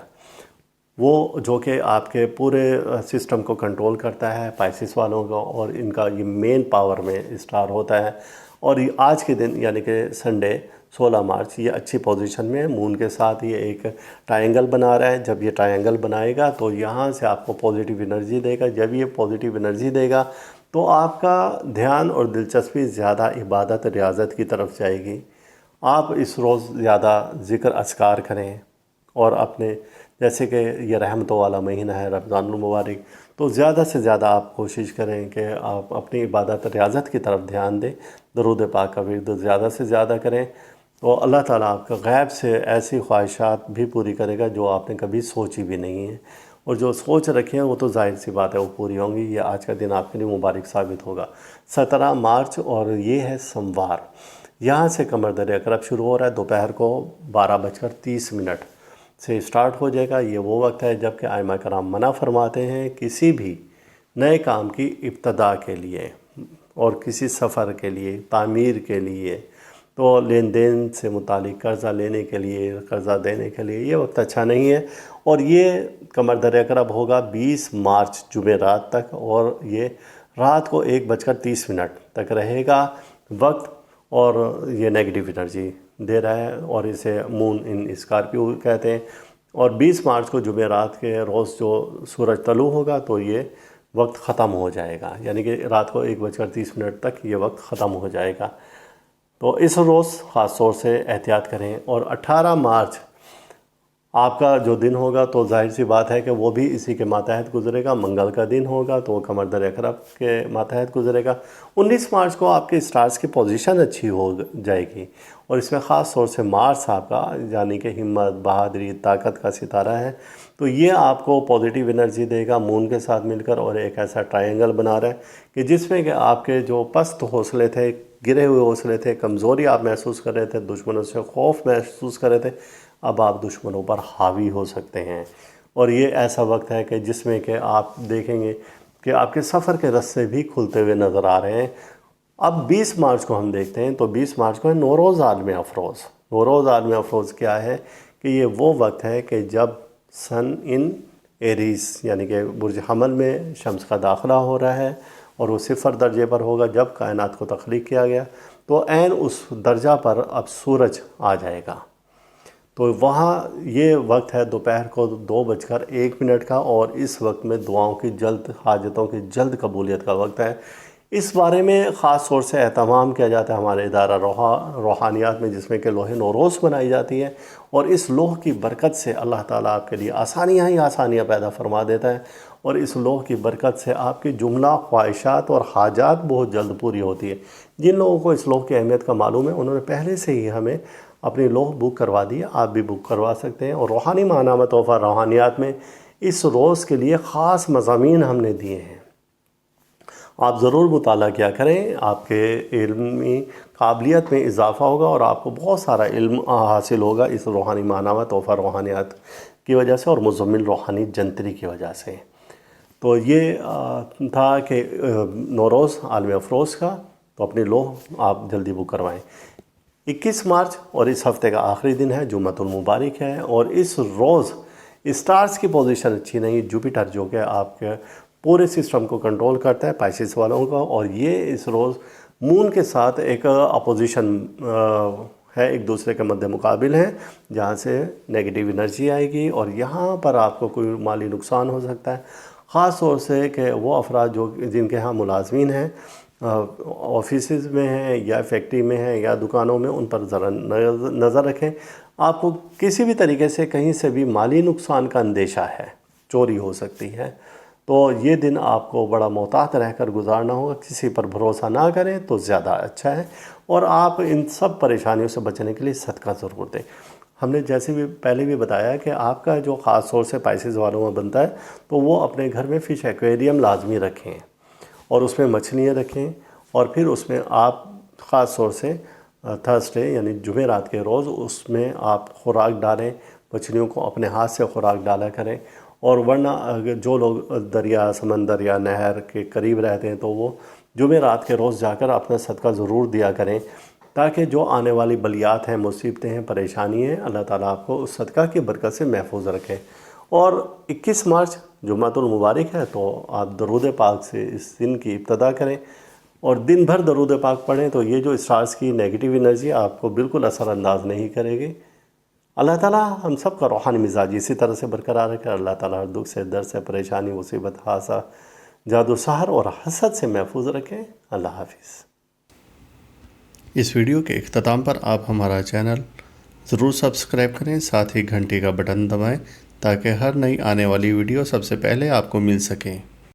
A: वो जो कि आपके पूरे सिस्टम को कंट्रोल करता है पाइसिस वालों का, और इनका ये मेन पावर में स्टार होता है। और ये आज के दिन यानी कि संडे 16 मार्च ये अच्छी पोजीशन में है, मून के साथ ये एक ट्रायंगल बना रहा है। जब ये ट्रायंगल बनाएगा तो यहाँ से आपको पॉजिटिव एनर्जी देगा। जब ये पॉजिटिव एनर्जी देगा तो आपका ध्यान और दिलचस्पी ज़्यादा इबादत, रियाज़त की तरफ जाएगी। आप इस रोज़ ज़्यादा ज़िक्र अस्कार करें और अपने, जैसे कि ये रहमतों वाला महीना है रमज़ानुल मुबारक, तो ज़्यादा से ज़्यादा आप कोशिश करें कि आप अपनी इबादत, रियाज़त की तरफ ध्यान दें। दरूद पाक का विर्द ज़्यादा से ज़्यादा करें तो अल्लाह ताला आपका गैब से ऐसी ख्वाहिशात भी पूरी करेगा जो आपने कभी सोची भी नहीं है। और जो सोच रखी है वो तो जाहिर सी बात है वो पूरी होंगी। ये आज का दिन आपके लिए मुबारक साबित होगा। 17 मार्च और ये है सोमवार। यहाँ से कमर दर अकरब शुरू हो रहा है। दोपहर को 12:30 से स्टार्ट हो जाएगा। ये वो वक्त है जब कि आइमा कराम मना फरमाते हैं किसी भी नए काम की इब्तदा के लिए और किसी सफ़र के लिए, तामीर के लिए, तो लेन देन से मुतालिक कर्ज़ा लेने के लिए, कर्ज़ा देने के लिए ये वक्त अच्छा नहीं है। और ये कमर दर अकरब होगा 20 मार्च जुमेरात तक और ये रात को 1:30 तक रहेगा वक्त। और ये नेगेटिव एनर्जी दे रहा है और इसे मून इन स्कॉर्पियो कहते हैं। और 20 मार्च को जुमेरात के रोज़ जो सूरज तलू होगा तो ये वक्त ख़त्म हो जाएगा, यानी कि रात को 1:30 तक ये वक्त ख़त्म हो जाएगा। तो इस रोज़ ख़ास तौर से एहतियात करें। और 18 मार्च आपका जो दिन होगा तो जाहिर सी बात है कि वो भी इसी के मातहत गुजरेगा। मंगल का दिन होगा तो वो कमर दर अकरब के मातहत गुजरेगा। 19 मार्च को आपके स्टार्स की पोजीशन अच्छी हो जाएगी और इसमें ख़ास तौर से मार्स आपका यानी कि हिम्मत, बहादुरी, ताकत का सितारा है, तो ये आपको पॉजिटिव एनर्जी देगा मून के साथ मिलकर। और एक ऐसा ट्रायंगल बना रहा है कि जिसमें कि आपके जो पस्त हौसले थे, गिरे हुए हौसले थे, कमज़ोरी आप महसूस कर रहे थे, दुश्मनों से खौफ महसूस कर रहे थे, अब आप दुश्मनों पर हावी हो सकते हैं। और ये ऐसा वक्त है कि जिसमें कि आप देखेंगे कि आपके सफ़र के रास्ते भी खुलते हुए नज़र आ रहे हैं। अब 20 मार्च को हम देखते हैं तो 20 मार्च को है नौरोज़ आलम अफरोज़। नौरोज़ आलम अफरोज़ क्या है कि ये वो वक्त है कि जब सन इन एरीज़ यानी कि बुर्ज हमल में शम्स का दाखिला हो रहा है और वो 0 दर्जे पर होगा। जब कायनात को तख्लीक किया गया तो ऐन उस दर्जा पर अब सूरज आ जाएगा। तो वहाँ ये वक्त है दोपहर को 2:01 का और इस वक्त में दुआओं की जल्द, हाजतों की जल्द कबूलियत का वक्त है। इस बारे में ख़ास तौर से एहतमाम किया जाता है हमारे इदारा रूहानियात में, जिसमें कि लोहे नौरोज़ बनाई जाती है। और इस लोह की बरकत से अल्लाह ताला आपके लिए आसानियाँ ही आसानियाँ पैदा फरमा देता है और इस लोह की बरकत से आपकी जुमला ख्वाहिशात और हाजात बहुत जल्द पूरी होती है। जिन लोगों को इस लोह की अहमियत का मालूम है उन्होंने पहले से ही हमें अपनी लोह बुक करवा दी है, आप भी बुक करवा सकते हैं। और रूहानी माना में तोहफ़ा रूहानियात में इस रोज़ के लिए ख़ास मज़ामीन हमने दिए हैं, आप ज़रूर मुताला किया करें। आपके इल्मी काबिलियत में इजाफ़ा होगा और आपको बहुत सारा इल्म हासिल होगा इस रूहानी माना में तोहफ़ा रूहानियात की वजह से और मुज़म्मिल रूहानी जंतरी की वजह से। तो ये था कि नौरोज़ आलम अफरोज़ का, तो अपनी लोह आप जल्दी बुक करवाएं। 21 मार्च और इस हफ़्ते का आखिरी दिन है, जुम्मतुल मुबारक है। और इस रोज़ स्टार्स की पोजीशन अच्छी नहीं। जुपिटर जो कि आपके पूरे सिस्टम को कंट्रोल करता है पाइसेस वालों का, और ये इस रोज़ मून के साथ एक अपोजिशन है, एक दूसरे के मद्दे मुकाबिल है, जहाँ से नेगेटिव एनर्जी आएगी और यहाँ पर आपको कोई माली नुकसान हो सकता है। ख़ास तौर से कि वो अफराद जो जिनके यहाँ मुलाजमीन हैं, ऑफिसेस में हैं या फैक्ट्री में हैं या दुकानों में, उन पर ज़रा नज़र रखें। आपको किसी भी तरीके से कहीं से भी माली नुकसान का अंदेशा है, चोरी हो सकती है, तो ये दिन आपको बड़ा मोहतात रहकर गुजारना होगा। किसी पर भरोसा ना करें तो ज़्यादा अच्छा है। और आप इन सब परेशानियों से बचने के लिए सदका ज़रूर दें। हमने जैसे भी पहले भी बताया कि आपका जो ख़ास तौर से पाइसेस वालों में बनता है, तो वो अपने घर में फ़िश एक्वेरियम लाजमी रखें और उसमें मछलियाँ रखें। और फिर उसमें आप ख़ास तौर से थर्सडे यानी जुमेरात के रोज़ उसमें आप खुराक डालें, मछलियों को अपने हाथ से खुराक डाला करें। और वरना अगर जो लोग दरिया, समंदर या नहर के करीब रहते हैं तो वो जुमेरात के रोज़ जाकर अपना सदका ज़रूर दिया करें, ताकि जो आने वाली बलियात हैं, मुसीबतें हैं, परेशानी हैं, अल्लाह ताला आपको उस सदका की बरकत से महफूज रखें। और 21 मार्च जुम्मतुल मुबारक है, तो आप दरूद पाक से इस दिन की इब्तदा करें और दिन भर दरूद पाक पढ़ें, तो ये जो स्टार्स की नेगेटिव एनर्जी आपको बिल्कुल असरअंदाज नहीं करेगी। अल्लाह ताला हम सब का रूहानी मिजाज इसी तरह से बरकरार रखे। अल्लाह ताला हर दुख से, दर्द से, परेशानी, मुसीबत, हादसा, जादू सहर और हसद से महफूज रखें। अल्लाह हाफिज़।
B: इस वीडियो के इख्तिताम पर आप हमारा चैनल ज़रूर सब्सक्राइब करें, साथ ही घंटी का बटन दबाएं ताकि हर नई आने वाली वीडियो सबसे पहले आपको मिल सके।